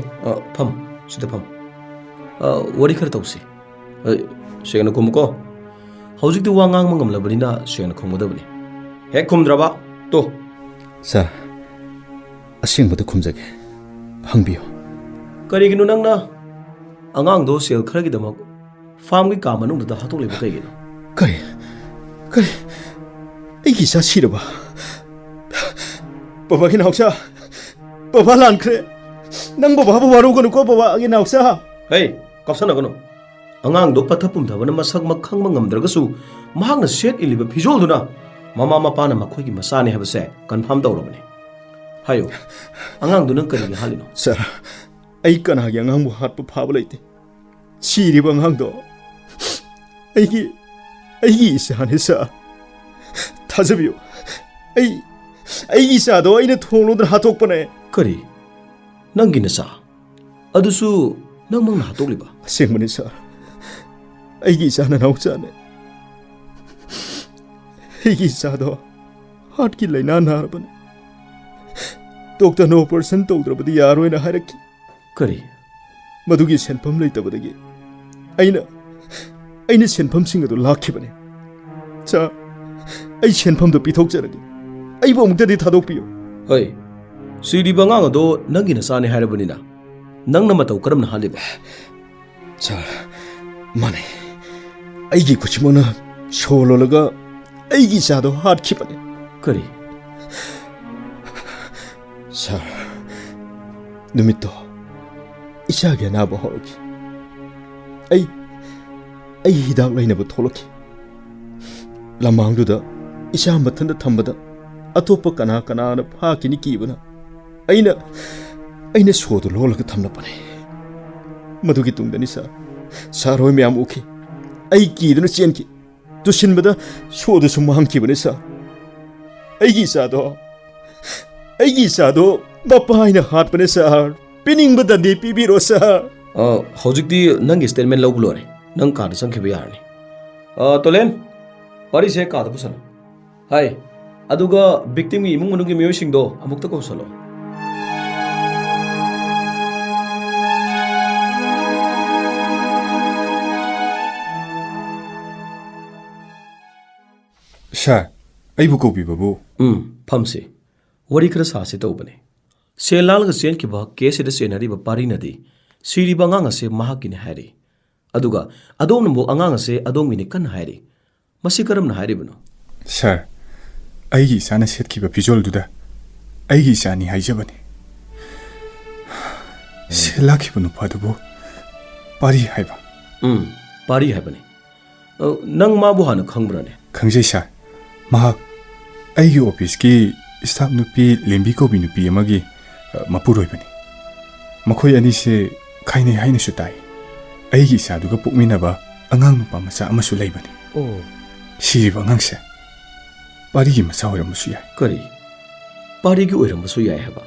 फम सिदा फम वरी खर तौसी सेगना कुमको हौजिकदि वा ngang mangamlabadina सेगना खुमगदबनी हे खुमद्रबा तो सर असेंबदु खुमजगे हंबियो करिगिनु नंगना अंगांगदो सेल खरगिदमक फार्मगी का मनुंगदा हातोलेबा कइगिनो करी करी एगी सा सिरबा बाबा की नाउसा बाबा लानख्रे नंग बाबा वारुगनु को बाबा की नाउसा हे कपसनगनो अंगांगदो पथपुम थबन मसक मखंग मंगमद्रगसु महांगना सेट इलिबा फिजोलदुना ममा मपाना मखोइगी मसाने हबसे कन्फर्म तौरबने हायो अंगांगदु नंग करिगे हालिनो सर आई कनागी अंगांगबु हातपु फाब लैते सिरिबा अंगांगदो अईगी इसाने सा थाजबियो अईगी इसादो अइना थोंलोद्र हातोकपने करी नंगी नसा अदुसु नंग मंगना हातोकलिबा सेंगमने सर अईगी इसाना नाउचाने अईगी इसादो हार्ट की लाइना नारबने डॉक्टर नो ऑपरेशन तौद्रबदि यारोइना हारकी करी मधुगी सेनफम लेतबदगी अइना सेनफम सिंग अदु लाखिबने चा अई सेनफम दो पिथोकजरगी अईबो अमुक्तदि थादोकपियो हय सिरिबा ngang नंगी नसाने हारबनिना नंगना मतौ करमना हालिबा चा माने अईगी कुछमोना सोलोलगा अईगी सादो हाटखिबने करी सर नुमितो इसागे नाबो होगी ꯑꯩ ꯍꯤꯗꯥꯛ ꯂꯩꯅꯕ ꯊꯣꯛꯂꯛꯈꯤ ꯂꯝꯃꯥꯡꯗꯨꯗ ꯏꯁꯥ ꯃꯊꯟꯇ ꯊꯝꯕꯗ ꯑꯇꯣꯞꯄ ꯀꯅꯥꯅ ꯐꯥꯈꯤꯅꯤ ꯀꯤꯕꯅ ꯑꯩꯅ ꯁꯣꯗꯨ ꯂꯣꯜꯂꯒ ꯊꯝꯂꯛꯄꯅꯤ ꯃꯗꯨꯒꯤ ꯇꯨꯡꯗꯅꯤ ꯁꯥꯔ ꯍꯣꯏ ꯃꯌꯥꯝ ꯎꯈꯤ ꯑꯩ ꯀꯤꯗꯨꯅ ꯆꯦꯟꯈꯤ ꯇꯨꯁꯤꯟꯕꯗ ꯁꯣꯗꯨꯁꯨ ꯃꯥꯡꯈꯤꯕꯅꯤ ꯁꯥꯔ ꯑꯩꯒꯤ ꯏꯆꯥꯗꯣ ꯃꯄꯥꯏꯅ ꯍꯥꯠꯄꯅꯦ ꯁꯥꯔ ꯄꯤꯅꯤꯡꯕ ꯗꯟꯗꯤ ꯄꯤꯕꯤꯔꯣ ꯁꯥꯔ ꯍꯧꯖꯤꯛꯇꯤ ꯅꯪꯒꯤ ꯁ꯭ꯇꯦꯠꯃꯦꯟ ꯂꯧꯕ ꯂꯣꯏꯔꯦ ꯅꯪ ꯀꯥꯗ ꯆꯪꯈꯤꯕ ꯌꯥꯔꯅꯤ ꯇꯣꯂꯦꯟ ꯄꯥꯔꯤꯁꯦ ꯀꯥꯗ ꯄꯨꯁꯜꯂꯣ ꯍꯥꯏ ꯑꯗꯨꯒ ꯚꯤꯛꯇꯤꯝꯒꯤ ꯏꯃꯨꯡ ꯃꯅꯨꯡꯒꯤ ꯃꯤꯑꯣꯏꯁꯤꯡꯗꯣ ꯑꯃꯨꯛꯇ ꯀꯧꯁꯜꯂꯣ ꯁꯥꯔ ꯑꯩꯕꯨ ꯀꯧꯕꯤꯕꯕꯨ ꯐꯝꯁꯤ ꯋꯥꯔꯤ ꯈꯔ ꯁꯥꯁꯤ ꯇꯧꯕꯅꯤ ꯁꯦꯜ ꯂꯥꯜꯂꯒ ꯆꯦꯟꯈꯤꯕ ꯀꯦꯁꯁꯤꯗ ꯆꯦꯟꯅꯔꯤꯕ ꯄꯥꯔꯤꯅꯗꯤ ꯁꯤꯔꯤꯕ ꯑꯉꯥꯡ ꯑꯁꯤ ꯃꯍꯥꯛꯀꯤꯅꯤ ꯍꯥꯏꯔꯤ ꯑꯗꯨꯒ ꯑꯗꯣꯝꯅꯕꯨ ꯑꯉꯥꯡ ꯑꯁꯤ ꯑꯗꯣꯝꯒꯤꯅꯤ ꯀꯟꯅ ꯍꯥꯏꯔꯤ ꯃꯁꯤ ꯀꯔꯝꯅ ꯍꯥꯏꯔꯤꯕꯅꯣ ꯁꯥꯔ ꯑꯩꯒꯤ ꯏꯆꯥꯅ ꯁꯦꯠꯈꯤꯕ ꯐꯤꯖꯣꯜꯗꯨꯗ ꯑꯩꯒꯤ ꯏꯆꯥꯅꯤ ꯍꯥꯏꯖꯕꯅꯤ ꯁꯦꯜ ꯂꯥꯛꯈꯤꯕ ꯅꯨꯄꯥꯗꯨꯕꯨ ꯄꯥꯔꯤ ꯍꯥꯏꯕ ꯄꯥꯔꯤ ꯍꯥꯏꯕꯅꯤ ꯅꯪ ꯃꯥꯕꯨ ꯍꯥꯟꯅ ꯈꯪꯕ꯭ꯔꯅꯦ ꯈꯪꯖꯩ ꯁꯥꯔ ꯃꯍꯥꯛ ꯑꯩꯒꯤ ꯑꯣꯐꯤꯁꯀꯤ ꯁ꯭ꯇꯥꯐ ꯅꯨꯄꯤ ꯂꯦꯝꯕꯤ ꯀꯧꯕꯤ ꯅꯨꯄꯤ ꯑꯃꯒꯤ ꯃꯄꯨꯔꯣꯏꯕꯅꯤ ꯃꯈꯣꯏ ꯑꯅꯤꯁꯦ ꯈꯥꯏꯅꯩ ꯍꯥꯏꯅꯁꯨ ꯇꯥꯏ ꯑꯩꯒꯤ ꯏꯆꯥꯗꯨꯒ ꯄꯣꯛꯃꯤꯟꯅꯕ ꯑꯉꯥꯡ ꯅꯨꯄꯥ ꯃꯆꯥ ꯑꯃꯁꯨ ꯂꯩꯕꯅꯤ ꯁꯤꯔꯤꯕ ꯑꯉꯥꯡꯁꯦ ꯄꯥꯔꯤꯒꯤ ꯃꯆꯥ ꯑꯣꯏꯔꯝꯕꯁꯨ ꯌꯥꯏ ꯀꯔꯤ ꯄꯥꯔꯤꯒꯤ ꯑꯣꯏꯔꯝꯕꯁꯨ ꯌꯥꯏ ꯍꯥꯏꯕ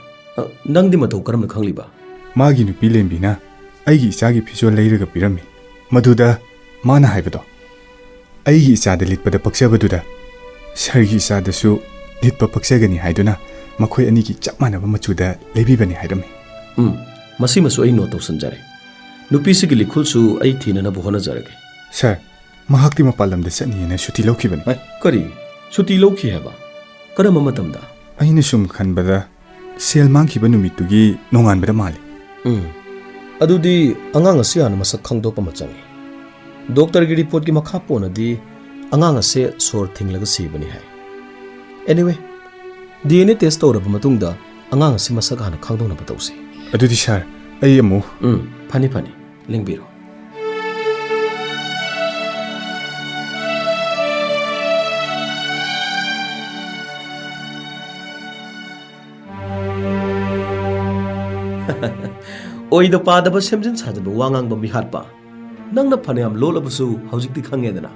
ꯅꯪꯗꯤ ꯃꯇꯧ ꯀꯔꯝꯅ ꯈꯪꯂꯤꯕ ꯃꯥꯒꯤ ꯅꯨꯄꯤ ꯂꯦꯝꯕꯤꯅ ꯑꯩꯒꯤ ꯏꯆꯥꯒꯤ ꯐꯤꯖꯣꯜ ꯂꯩꯔꯒ ꯄꯤꯔꯝꯃꯤ ꯃꯗꯨꯗ ꯃꯥꯅ ꯍꯥꯏꯕꯗꯣ ꯑꯩꯒꯤ ꯏꯆꯥꯗ ꯂꯤꯠꯄꯗ ꯄꯛꯆꯕꯗꯨꯗ ꯁꯥꯔꯒꯤ ꯏꯆꯥꯗꯁꯨ ꯂꯤꯠꯄ ꯄꯛꯆꯒꯅꯤ ꯍꯥꯏꯗꯨꯅ ꯃꯈꯣꯏ ꯑꯅꯤꯒꯤ ꯆꯞ ꯃꯥꯟꯅꯕ ꯃꯆꯨꯗ ꯂꯩꯕꯤꯕꯅꯤ ꯍꯥꯏꯔꯝꯃꯤ ꯃꯁꯤꯃꯁꯨ ꯑꯩ ꯅꯣꯠ ꯇꯧꯁꯟꯖꯔꯦ ꯅꯨꯄꯤꯁꯤꯒꯤ ꯂꯤꯈꯨꯜꯁꯨ ꯑꯩ ꯊꯤꯅꯅꯕ ꯍꯣꯠꯅꯖꯔꯒꯦ ꯁꯥꯔ ꯃꯍꯥꯛꯇꯤ ꯃꯄꯥꯟ ꯂꯝꯗ ꯆꯠꯅꯤꯅ ꯁꯨꯇꯤ ꯂꯧꯈꯤꯕꯅꯤ ꯀꯔꯤ ꯁꯨꯇꯤ ꯂꯧꯈꯤ ꯍꯥꯏꯕ ꯀꯔꯝꯕ ꯃꯇꯝꯗ ꯑꯩꯅ ꯁꯨꯝ ꯈꯟꯕꯗ ꯁꯦꯜ ꯃꯥꯡꯈꯤꯕ ꯅꯨꯃꯤꯠꯇꯨꯒꯤ ꯅꯣꯡꯉꯥꯟꯕꯗ ꯃꯥꯜꯂꯤ ꯑꯗꯨꯗꯤ ꯑꯉꯥꯡ ꯑꯁꯤ ꯍꯥꯟꯅ ꯃꯁꯛ ꯈꯪꯗꯣꯛꯄ ꯑꯃ ꯆꯪꯏ ꯗꯣꯛꯇꯔꯒꯤ ꯔꯤꯄꯣꯔꯠꯀꯤ ꯃꯈꯥ ꯄꯣꯟꯅꯗꯤ ꯑꯉꯥꯡ ꯑꯁꯤ ꯁꯣꯔ ꯊꯤꯡꯂꯒ ꯁꯤꯕꯅꯤ ꯍꯥꯏ ꯑꯦꯅꯤꯋꯦ DNA ꯇꯦꯁ ꯇꯧꯔꯕ ꯃꯇꯨꯡꯗ ꯑꯉꯥꯡ ꯑꯁꯤ ꯃꯁꯛ ꯍꯥꯟꯅ ꯈꯪꯗꯣꯛꯅꯕ ꯇꯧꯁꯤ ꯑꯗꯨꯗꯤ ꯁꯥꯔ ꯑꯩ ꯑꯃꯨꯛ ꯐꯅꯤ ꯂꯦꯡꯕꯤꯔꯣ ꯑꯣꯏꯗ ꯄꯥꯗꯕ ꯁꯦꯝꯖꯤꯟ ꯁꯥꯖꯤꯟꯕ ꯋꯥ ꯉꯥꯡꯕ ꯃꯤꯍꯥꯠꯄ ꯅꯪꯅ ꯐꯅꯌꯥꯝ ꯂꯣꯜꯂꯕꯁꯨ ꯍꯧꯖꯤꯛꯇꯤ ꯈꯪꯉꯦꯗꯅ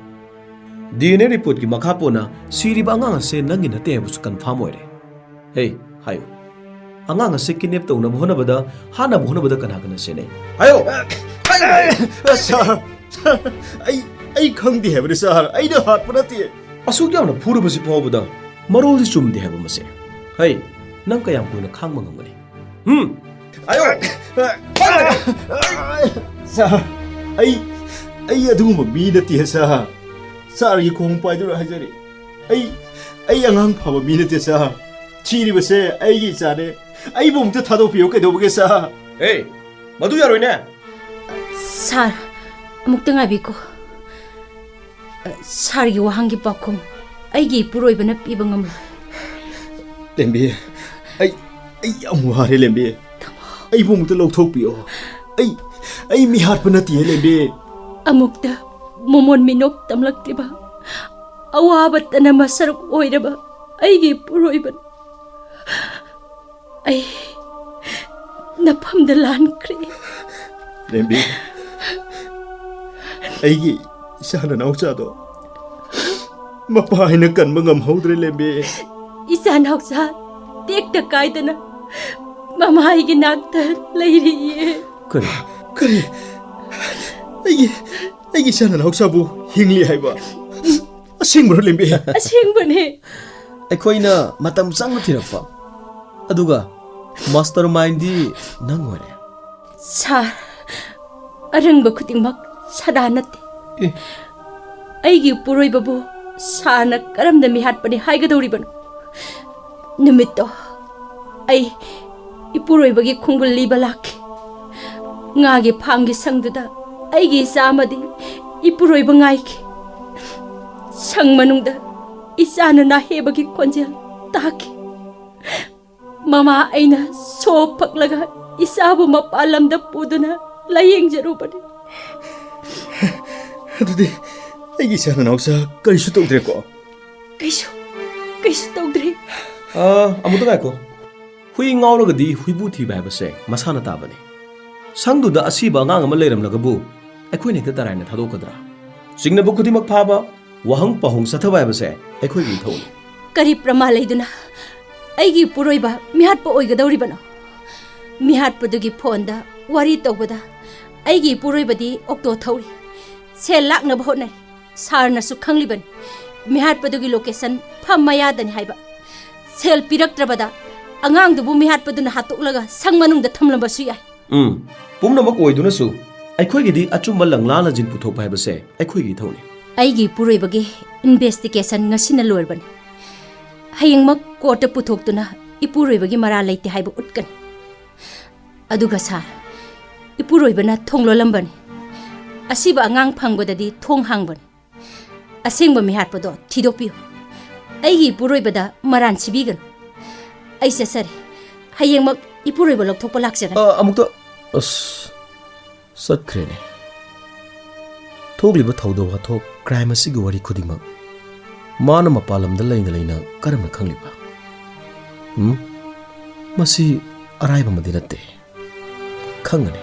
DNA ꯔꯤꯄꯣꯔꯠꯀꯤ ꯃꯈꯥ ꯄꯣꯟꯅ ꯁꯤꯔꯤꯕ ꯑꯉꯥꯡ ꯑꯁꯤ ꯅꯪꯒꯤ ꯅꯠꯇꯦ ꯍꯥꯏꯕꯁꯨ ꯀꯟꯐꯥꯔꯝ ꯑꯣꯏꯔꯦ ꯍꯦ ꯍꯥꯏꯌꯨ ꯑꯉꯥꯡ ꯑꯁꯤ ꯀꯤꯗꯅꯦꯞ ꯇꯧꯅꯕ ꯍꯣꯠꯅꯕꯗ ꯍꯥꯠꯅꯕ ꯍꯣꯠꯅꯕꯗ ꯀꯅꯥ ꯁꯦꯟꯅꯩ ꯍꯥꯏꯌꯣ ꯁꯥꯔ ꯑꯩ ꯈꯪꯗꯦ ꯍꯥꯏꯕꯅꯤ ꯁꯥꯔ ꯑꯩꯅ ꯍꯥꯠꯄ ꯅꯠꯇꯦ ꯑꯁꯨꯛ ꯌꯥꯝꯅ ꯐꯨꯔꯕꯁꯤ ꯐꯥꯎꯕꯗ ꯃꯔꯣꯜꯗꯤ ꯆꯨꯝꯗꯦ ꯍꯥꯏꯕ ꯃꯁꯦ ꯍꯩ ꯅꯪ ꯀꯌꯥꯝ ꯀꯨꯏꯅ ꯈꯥꯡꯕ ꯉꯝꯒꯅꯤ ꯑꯌꯣ ꯁꯥꯔ ꯑꯩ ꯑꯗꯨꯒꯨꯝꯕ ꯃꯤ ꯅꯠꯇꯦ ꯁꯥꯔ ꯁꯥꯔꯒꯤ ꯈꯣꯡ ꯄꯥꯏꯗꯨꯅ ꯍꯥꯏꯖꯔꯤ ꯑꯩ ꯑꯉꯥꯡ ꯐꯕ ꯃꯤ ꯅꯠꯇꯦ ꯁꯥꯔ ꯁꯤꯔꯤꯕꯁꯦ ꯑꯩꯒꯤ ꯏꯆꯥꯅꯦ ꯑꯩꯕꯨ ꯑꯃꯨꯛꯇ ꯊꯥꯗꯣꯛꯄꯤꯌꯨ ꯀꯩꯗꯧꯕꯒꯦ ꯁꯥꯔ ꯃꯗꯨ ꯌꯥꯔꯣꯏꯅꯦ ꯁꯥꯔ ꯑꯃꯨꯛꯇ ꯉꯥꯏꯕꯤꯀꯣ ꯁꯥꯔꯒꯤ ꯋꯥꯍꯪꯒꯤ ꯄꯥꯎꯈꯨꯝ ꯑꯩꯒꯤ ꯏꯄꯨꯔꯣꯏꯕꯅ ꯄꯤꯕ ꯉꯝꯂꯣꯏ ꯂꯦꯝꯕꯤ ꯑꯩ ꯌꯥꯝ ꯋꯥꯔꯦ ꯂꯦꯝꯕꯤ ꯑꯩꯕꯨ ꯑꯃꯨꯛꯇ ꯂꯧꯊꯣꯛꯄꯤꯌꯣ ꯑꯩ ꯃꯤ ꯍꯥꯠꯄ ꯅꯠꯇꯦ ꯂꯦꯝꯕꯤ ꯑꯃꯨꯛꯇ ꯃꯣꯃꯣꯟ ꯃꯤꯅꯣꯛ ꯇꯝꯂꯛꯂꯤꯕ ꯑꯋꯥꯕ ꯇꯅꯝꯕ ꯁꯔꯨꯛ ꯑꯣꯏꯔꯕ ꯑꯩꯒꯤ ꯏꯄꯨꯔꯣꯏꯕꯅ ꯑꯩ ꯅꯐꯝꯗ ꯂꯥꯟꯈ꯭ꯔꯦ ꯂꯦꯝꯕꯤ ꯑꯩꯒꯤ ꯏꯆꯥ ꯅꯅꯥꯎꯆꯥꯗꯣ ꯃꯄꯥ ꯍꯥꯏꯅ ꯀꯟꯕ ꯉꯝꯍꯧꯗ꯭ꯔꯦ ꯂꯦꯝꯕꯤ ꯏꯆꯥ ꯅꯥꯎꯆꯥ ꯇꯦꯛꯇ ꯀꯥꯏꯗꯅ ꯃꯃꯥꯏꯒꯤ ꯅꯥꯛꯇ ꯂꯩꯔꯤꯌꯦ ꯀꯔꯤ ꯑꯩꯒꯤ ꯏꯆꯥ ꯅꯅꯥꯎꯆꯥꯕꯨ ꯍꯤꯡꯂꯤ ꯍꯥꯏꯕ ꯑꯁꯦꯡꯕꯔꯣ ꯂꯦꯝꯕꯤ ꯑꯁꯦꯡꯕꯅꯦ ꯑꯩꯈꯣꯏꯅ ꯃꯇꯝ ꯆꯪꯅ ꯊꯤꯔꯛꯄ ꯑꯗꯨꯒ ꯃꯥꯁꯇꯔ ꯃꯥꯏꯟꯗꯤ ꯅꯪ ꯑꯣꯏꯔꯦ ꯁꯥꯔ ꯑꯔꯪꯕ ꯈꯨꯗꯤꯡꯃꯛ ꯁꯥꯗꯥ ꯅꯠꯇꯦ ꯑꯩꯒꯤ ꯏꯄꯨꯔꯣꯏꯕꯕꯨ ꯁꯥꯔꯅ ꯀꯔꯝꯅ ꯃꯤꯍꯥꯠꯄꯅꯤ ꯍꯥꯏꯒꯗꯧꯔꯤꯕꯅꯣ ꯅꯨꯃꯤꯠꯇꯣ ꯑꯩ ꯏꯄꯨꯔꯣꯏꯕꯒꯤ ꯈꯣꯡꯒꯨꯜ ꯂꯤꯕ ꯂꯥꯛꯈꯤ ꯉꯥꯒꯤ ꯐꯥꯝꯒꯤ ꯁꯪꯗꯨꯗ ꯑꯩꯒꯤ ꯏꯆꯥ ꯑꯃꯗꯤ ꯏꯄꯨꯔꯣꯏꯕ ꯉꯥꯏꯈꯤ ꯁꯪ ꯃꯅꯨꯡꯗ ꯏꯆꯥꯅ ꯅꯥꯍꯦꯕꯒꯤ ꯈꯣꯟꯖꯦꯜ ꯇꯥꯈꯤ ꯃꯃꯥ ꯑꯩꯅ ꯁꯣ ꯐꯛꯂꯒ ꯏꯆꯥꯕꯨ ꯃꯄꯥꯟ ꯂꯝꯗ ꯄꯨꯗꯨꯅ ꯂꯥꯌꯦꯡꯖꯔꯨꯕꯅꯤ ꯑꯗꯨꯗꯤ ꯑꯩꯒꯤ ꯏꯆꯥ ꯅꯅꯥꯎꯁꯥ ꯀꯔꯤꯁꯨ ꯇꯧꯗ꯭ꯔꯦꯀꯣ? ꯀꯩꯁꯨ ꯇꯧꯗ꯭ꯔꯤ. ꯑꯃꯨꯛꯇ ꯉꯥꯏꯈꯣ. ꯍꯨꯏ ꯉꯥꯎꯔꯒꯗꯤ ꯍꯨꯏꯕꯨ ꯊꯤꯕ ꯍꯥꯏꯕꯁꯦ ꯃꯁꯥꯅ ꯇꯥꯕꯅꯤ. ꯁꯪꯗꯨꯗ ꯑꯁꯤꯕ ꯑꯉꯥꯡ ꯑꯃ ꯂꯩꯔꯝꯂꯒꯕꯨ ꯑꯩꯈꯣꯏꯅ ꯍꯦꯛꯇ ꯇꯔꯥꯏꯅ ꯊꯥꯗꯣꯛꯀꯗ꯭ꯔꯥ? ꯆꯤꯡꯅꯕ ꯈꯨꯗꯤꯡꯃꯛ ꯐꯥꯕ, ꯋꯥꯍꯪ ꯄꯥꯎꯍꯪ ꯆꯠꯊꯕ ꯍꯥꯏꯕꯁꯦ ꯑꯩꯈꯣꯏꯒꯤ ꯏꯊꯧꯅꯤ. ꯀꯔꯤ ꯄ꯭ꯔꯃꯥꯟ ꯂꯩꯗꯨꯅ ꯑꯩꯒꯤ ꯏꯄꯨꯔꯣꯏꯕ ꯃꯤꯍꯥꯠꯄ ꯑꯣꯏꯒꯗꯧꯔꯤꯕꯅꯣ? ꯃꯤꯍꯥꯠꯄꯗꯨꯒꯤ ꯐꯣꯟꯗ ꯋꯥꯔꯤ ꯇꯧꯕꯗ ꯑꯩꯒꯤ ꯏꯄꯨꯔꯣꯏꯕꯗꯤ ꯑꯣꯛꯇꯣ ꯊꯧꯔꯤ, ꯁꯦꯜ ꯂꯥꯛꯅꯕ ꯍꯣꯠꯅꯩ. ꯁꯥꯔꯅꯁꯨ ꯈꯪꯂꯤꯕꯅꯤ ꯃꯤꯍꯥꯠꯄꯗꯨꯒꯤ ꯂꯣꯀꯦꯁꯟ ꯐꯝ ꯃꯌꯥꯗꯅꯤ ꯍꯥꯏꯕ. ꯁꯦꯜ ꯄꯤꯔꯛꯇ꯭ꯔꯕꯗ ꯑꯉꯥꯡꯗꯨꯕꯨ ꯃꯤꯍꯥꯠꯄꯗꯨꯅ ꯍꯥꯠꯇꯣꯛꯂꯒ ꯁꯪ ꯃꯅꯨꯡꯗ ꯊꯝꯂꯝꯕꯁꯨ ꯌꯥꯏ. ꯄꯨꯝꯅꯃꯛ ꯑꯣꯏꯗꯨꯅꯁꯨ ꯑꯩꯈꯣꯏꯒꯤꯗꯤ ꯑꯆꯨꯝꯕ ꯂꯪꯂꯥꯅ ꯖꯤꯟ ꯄꯨꯊꯣꯛꯄ ꯍꯥꯏꯕꯁꯦ ꯑꯩꯈꯣꯏꯒꯤ ꯏꯊꯧꯅꯤ. ꯑꯩꯒꯤ ꯏꯄꯨꯔꯣꯏꯕꯒꯤ ꯏꯟꯚꯦꯁꯇꯤꯒꯦꯁꯟ ꯉꯁꯤꯅ ꯂꯣꯏꯔꯕꯅꯤ. ꯍꯌꯦꯡꯃꯛ ꯀꯣꯔꯠꯇ ꯄꯨꯊꯣꯛꯇꯨꯅ ꯏꯄꯨꯔꯣꯏꯕꯒꯤ ꯃꯔꯥꯜ ꯂꯩꯇꯦ ꯍꯥꯏꯕ ꯎꯠꯀꯅꯤ. ꯑꯗꯨꯒ ꯁꯥꯔ, ꯏꯄꯨꯔꯣꯏꯕꯅ ꯊꯣꯡ ꯂꯣꯜꯂꯝꯕꯅꯤ. ꯑꯁꯤꯕ ꯑꯉꯥꯡ ꯐꯪꯕꯗꯗꯤ ꯊꯣꯡ ꯍꯥꯡꯕꯅꯤ. ꯑꯁꯦꯡꯕ ꯃꯤꯍꯥꯠꯄꯗꯣ ꯊꯤꯗꯣꯛꯄꯤꯌꯨ. ꯑꯩꯒꯤ ꯏꯄꯨꯔꯣꯏꯕꯗ ꯃꯔꯥꯟ ꯁꯤꯕꯤꯒꯅꯨ. ꯑꯩ ꯆꯠꯆꯔꯦ. ꯍꯌꯦꯡꯃꯛ ꯏꯄꯨꯔꯣꯏꯕ ꯂꯧꯊꯣꯛꯄ ꯂꯥꯛꯆꯒꯅꯤ. ꯑꯃꯨꯛꯇ ꯆꯠꯈ꯭ꯔꯦꯅꯦ. ꯊꯣꯛꯂꯤꯕ ꯊꯧꯗꯣꯛ ꯋꯥꯊꯣꯛ ꯀ꯭ꯔꯥꯏꯝ ꯑꯁꯤꯒꯤ ꯋꯥꯔꯤ ꯈꯨꯗꯤꯡꯃꯛ ꯃꯥꯅ ꯃꯄꯥꯟ ꯂꯝꯗ ꯂꯩꯅ ꯀꯔꯝꯅ ꯈꯪꯂꯤꯕ? ꯃꯁꯤ ꯑꯔꯥꯏꯕ ꯑꯃꯗꯤ ꯅꯠꯇꯦ. ꯈꯪꯒꯅꯤ.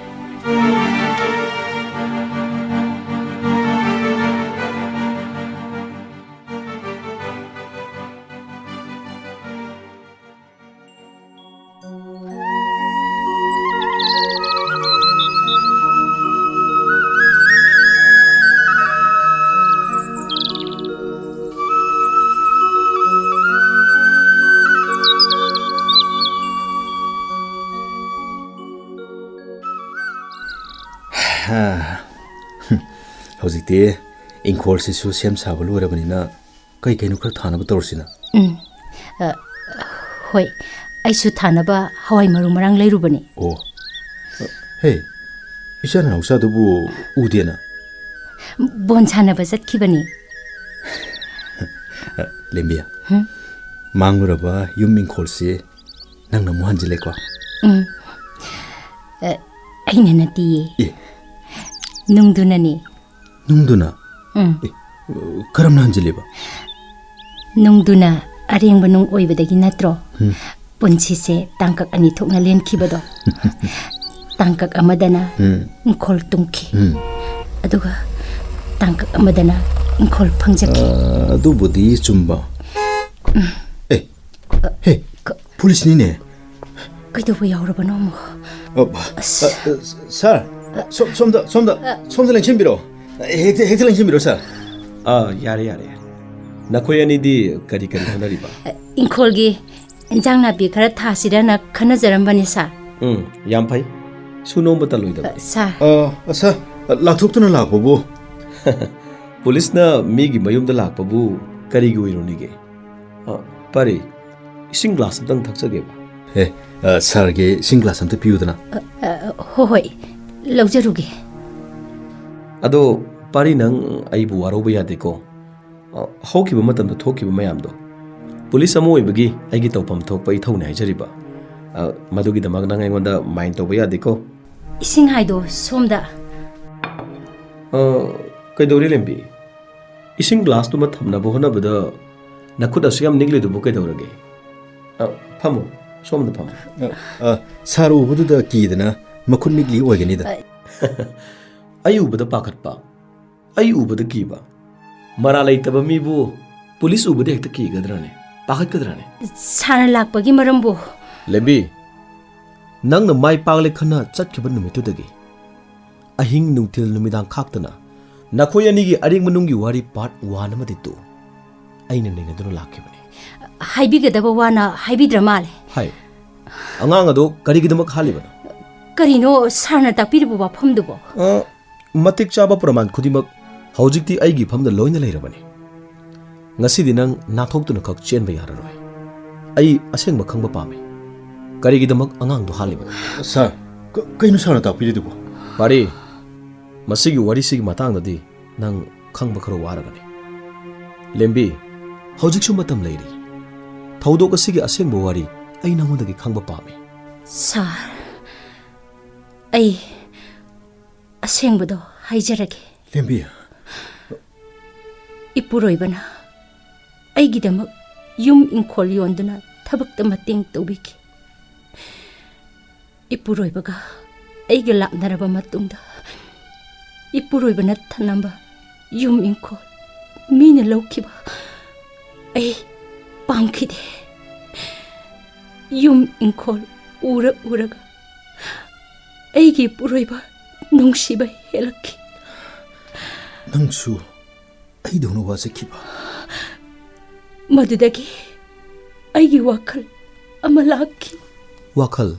ꯍꯧꯖꯤꯛꯇꯤ ꯏꯪꯈꯣꯜꯁꯤꯁꯨ ꯁꯦꯝ ꯁꯥꯕ ꯂꯣꯏꯔꯕꯅꯤꯅ ꯀꯩꯅꯣ ꯈꯔ ꯊꯥꯅꯕ ꯇꯧꯔꯁꯤꯅ. ꯍꯣꯏ, ꯑꯩꯁꯨ ꯊꯥꯅꯕ ꯍꯋꯥꯏ ꯃꯔꯨ ꯃꯔꯥꯡ ꯂꯩꯔꯨꯕꯅꯤ. ꯑꯣ, ꯍꯦ, ꯏꯆꯥ ꯅꯅꯥꯎꯆꯥꯗꯨꯕꯨ ꯎꯗꯦꯅ. ꯕꯣꯟ ꯁꯥꯟꯅꯕ ꯆꯠꯈꯤꯕꯅꯤ. ꯂꯦꯝꯕꯤꯌꯥ, ꯃꯥꯡꯂꯨꯔꯕ ꯌꯨꯝ ꯏꯪꯈꯣꯜꯁꯤ ꯅꯪꯅ ꯑꯃꯨꯛ ꯍꯟꯖꯤꯜꯂꯦꯀꯣ? ꯑꯩꯅ ꯅꯠꯇꯤꯌꯦ, ꯅꯨꯡꯗꯨꯅꯅꯤ. ꯅꯨꯡꯗꯨꯅ? ꯀꯔꯝꯅ ꯍꯟꯖꯤꯜꯂꯤꯕ? ꯅꯨꯡꯗꯨꯅ ꯑꯔꯦꯡꯕ ꯅꯨꯡ ꯑꯣꯏꯕꯗꯒꯤ ꯅꯠꯇ꯭ꯔꯣ ꯄꯨꯟꯁꯤꯁꯦ ꯇꯥꯡꯀꯛ ꯑꯅꯤ ꯊꯣꯛꯅ ꯂꯦꯟꯈꯤꯕꯗꯣ. ꯇꯥꯡꯀꯛ ꯑꯃꯗꯅ ꯏꯪꯈꯣꯜ ꯇꯨꯡꯈꯤ, ꯑꯗꯨꯒ ꯇꯥꯡꯀꯛ ꯑꯃꯗꯅ ꯏꯪꯈꯣꯜ ꯐꯪꯖꯈꯤ. ꯑꯗꯨꯕꯨꯗꯤ ꯆꯨꯝꯕ. ꯍꯦ, ꯄꯨꯂꯤꯁꯅꯤꯅꯦ. ꯀꯩꯗꯧꯕ ꯌꯥꯎꯔꯕꯅꯣ ꯑꯃꯨꯛ? ꯁꯥꯔ, ꯁꯣꯝꯗ ꯂꯦꯡꯁꯤꯟꯕꯤꯔꯣ. ꯍꯦꯛꯇ ꯂꯦꯡꯁꯤꯟꯕꯤꯔꯣ ꯁꯥꯔ. ꯌꯥꯔꯦ. ꯅꯈꯣꯏ ꯑꯅꯤꯗꯤ ꯀꯔꯤ ꯍꯣꯠꯅꯔꯤꯕ? ꯏꯪꯈꯣꯜꯒꯤ ꯏꯟꯖꯥꯡ ꯅꯥꯄꯤ ꯈꯔ ꯊꯥꯁꯤꯔꯅ ꯈꯟꯅꯖꯔꯝꯕꯅꯤ ꯁꯥꯔ. ꯌꯥꯝ ꯐꯩ. ꯁꯨꯅꯣꯝꯕ ꯇꯜꯂꯣꯏꯗꯕ. ꯁꯥꯔ. ꯁꯥꯔ, ꯂꯥꯛꯊꯣꯛꯇꯨꯅ ꯂꯥꯛꯄꯕꯨ? ꯄꯨꯂꯤꯁꯅ ꯃꯤꯒꯤ ꯃꯌꯨꯝꯗ ꯂꯥꯛꯄꯕꯨ ꯀꯔꯤꯒꯤ ꯑꯣꯏꯔꯨꯅꯤꯒꯦ? ꯄꯥꯔꯤ, ꯏꯁꯤꯡ ꯒ꯭ꯂꯥꯁ ꯑꯝꯇꯪ ꯊꯛꯆꯒꯦꯕ. ꯁꯥꯔꯒꯤ ꯏꯁꯤꯡ ꯒ꯭ꯂꯥꯁ ꯑꯝꯇ ꯄꯤꯌꯨꯗꯅ. ꯍꯣꯏ, ꯂꯧꯖꯔꯨꯒꯦ. ꯑꯗꯣ ꯄꯥꯔꯤ, ꯅꯪ ꯑꯩꯕꯨ ꯋꯥꯔꯧꯕ ꯌꯥꯗꯦꯀꯣ. ꯍꯧꯈꯤꯕ ꯃꯇꯝꯗ ꯊꯣꯛꯈꯤꯕ ꯃꯌꯥꯝꯗꯣ ꯄꯨꯂꯤꯁ ꯑꯃ ꯑꯣꯏꯕꯒꯤ ꯑꯩꯒꯤ ꯇꯧꯐꯝ ꯊꯣꯛꯄ ꯏꯊꯧꯅꯦ ꯍꯥꯏꯖꯔꯤꯕ. ꯃꯗꯨꯒꯤꯗꯃꯛ ꯅꯪ ꯑꯩꯉꯣꯟꯗ ꯃꯥꯏꯟ ꯇꯧꯕ ꯌꯥꯗꯦꯀꯣ. ꯏꯁꯤꯡ ꯍꯥꯏꯗꯣ ꯁꯣꯝꯗ. ꯀꯩꯗꯧꯔꯤ ꯂꯦꯝꯕꯤ? ꯏꯁꯤꯡ ꯒ꯭ꯂꯥꯁꯇꯨꯃ ꯊꯝꯅꯕ ꯍꯣꯠꯅꯕꯗ ꯅꯈꯨꯠ ꯑꯁꯨ ꯌꯥꯝ ꯅꯤꯛꯂꯤꯗꯨꯕꯨ ꯀꯩꯗꯧꯔꯒꯦ? ꯐꯝꯃꯨ, ꯁꯣꯝꯗ ꯐꯝꯃꯨ. ꯁꯥꯔ ꯎꯕꯗꯨꯗ ꯀꯤꯗꯅ ꯃꯈꯨꯠ ꯅꯤꯛꯂꯤ ꯑꯣꯏꯒꯅꯤꯗ. ꯑꯩ ꯎꯕꯗ ꯄꯥꯈꯠꯄ, ꯑꯩ ꯎꯕꯗ ꯀꯤꯕ. ꯃꯔꯥ ꯂꯩꯇꯕ ꯃꯤꯕꯨ ꯄꯨꯂꯤꯁ ꯎꯕꯗ ꯍꯦꯛꯇ ꯀꯤꯒꯗ꯭ꯔꯥꯅꯦ? ꯄꯥꯈꯠꯀꯗ꯭ꯔꯥꯅꯦ? ꯁꯥꯔꯅ ꯂꯥꯛꯄꯒꯤ ꯃꯔꯝꯕꯨ? ꯂꯦꯝꯕꯤ, ꯅꯪꯅ ꯃꯥꯏ ꯄꯥꯛꯂꯦ ꯈꯟꯅ ꯆꯠꯈꯤꯕ ꯅꯨꯃꯤꯠꯇꯨꯗꯒꯤ ꯑꯍꯤꯡ ꯅꯨꯡꯊꯤꯜ ꯅꯨꯃꯤꯗꯥꯡ ꯈꯥꯛꯇꯅ ꯅꯈꯣꯏ ꯑꯅꯤꯒꯤ ꯑꯔꯦꯡ ꯃꯅꯨꯡꯒꯤ ꯋꯥꯔꯤ ꯄꯥꯔꯠ 1 ꯑꯃꯗꯤ 2 ꯑꯩꯅ ꯅꯩꯅꯗꯨꯅ ꯂꯥꯛꯈꯤꯕꯅꯤ. ꯍꯥꯏꯕꯤꯒꯗꯕ ꯋꯥꯅ ꯍꯥꯏꯕꯤꯗ꯭ꯔ ꯃꯥꯜꯂꯦ. ꯍꯥꯏ. ꯑꯉꯥꯡ ꯑꯗꯣ ꯀꯔꯤꯒꯤꯗꯃꯛ ꯍꯥꯠꯂꯤꯕꯅꯣ? ꯀꯔꯤꯅꯣ ꯁꯥꯔꯅ ꯇꯥꯛꯄꯤꯔꯤꯕ ꯋꯥꯐꯝꯗꯨꯕꯣ? ꯃꯇꯤꯛ ꯆꯥꯕ ꯄ꯭ꯔꯃꯥꯟ ꯈꯨꯗꯤꯡꯃꯛ ꯍꯧꯖꯤꯛꯇꯤ ꯑꯩꯒꯤ ꯐꯝꯗ ꯂꯣꯏꯅ ꯂꯩꯔꯕꯅꯤ. ꯉꯁꯤꯗꯤ ꯅꯪ ꯅꯥꯊꯣꯛꯇꯨꯅ ꯈꯛ ꯆꯦꯟꯕ ꯌꯥꯔꯔꯣꯏ. ꯑꯩ ꯑꯁꯦꯡꯕ ꯈꯪꯕ ꯄꯥꯝꯃꯤ. ꯀꯔꯤꯒꯤꯗꯃꯛ ꯑꯉꯥꯡꯗꯣ ꯍꯥꯠꯂꯤꯕꯅꯣ? ꯁꯥꯔ, ꯀꯩꯅꯣ ꯁꯥꯔꯅ ꯇꯥꯛꯄꯤꯔꯤꯗꯨꯕꯣ? ꯄꯥꯔꯤ, ꯃꯁꯤꯒꯤ ꯋꯥꯔꯤꯁꯤꯒꯤ ꯃꯇꯥꯡꯗꯗꯤ ꯅꯪ ꯈꯪꯕ ꯈꯔ ꯋꯥꯔꯒꯅꯤ. ꯂꯦꯝꯕꯤ, ꯍꯧꯖꯤꯛꯁꯨ ꯃꯇꯝ ꯂꯩꯔꯤ. ꯊꯧꯗꯣꯛ ꯑꯁꯤꯒꯤ ꯑꯁꯦꯡꯕ ꯋꯥꯔꯤ ꯑꯩ ꯅꯉꯣꯟꯗꯒꯤ ꯈꯪꯕ ꯄꯥꯝꯃꯤ. ꯁꯥꯔ, ꯑꯩ ꯑꯁꯦꯡꯕꯗꯣ ꯍꯥꯏꯖꯔꯒꯦ. ꯂꯦꯝꯕꯤ, ꯏꯄꯨꯔꯣꯏꯕꯅ ꯑꯩꯒꯤꯗꯃꯛ ꯌꯨꯝ ꯏꯪꯈꯣꯜ ꯌꯣꯟꯗꯨꯅ ꯊꯕꯛꯇ ꯃꯇꯦꯡ ꯇꯧꯕꯤꯈꯤ. ꯏꯄꯨꯔꯣꯏꯕꯒ ꯑꯩꯒ ꯂꯥꯞꯅꯔꯕ ꯃꯇꯨꯡꯗ ꯏꯄꯨꯔꯣꯏꯕꯅ ꯊꯅꯝꯕ ꯌꯨꯝ ꯏꯪꯈꯣꯜ ꯃꯤꯅ ꯂꯧꯈꯤꯕ ꯑꯩ ꯄꯥꯝꯈꯤꯗꯦ. ꯌꯨꯝ ꯏꯪꯈꯣꯜ ꯎꯔꯒ ꯑꯩꯒꯤ ꯏꯄꯨꯔꯣꯏꯕ ꯅꯨꯡꯁꯤꯕ ꯍꯦꯜꯂꯛꯈꯤ. ꯅꯪꯁꯨ ꯑꯩꯗꯧꯅ ꯋꯥꯖꯈꯤꯕ? ꯃꯗꯨꯗꯒꯤ ꯑꯩꯒꯤ ꯋꯥꯈꯜ ꯑꯃ ꯂꯥꯛꯈꯤ. ꯋꯥꯈꯜ?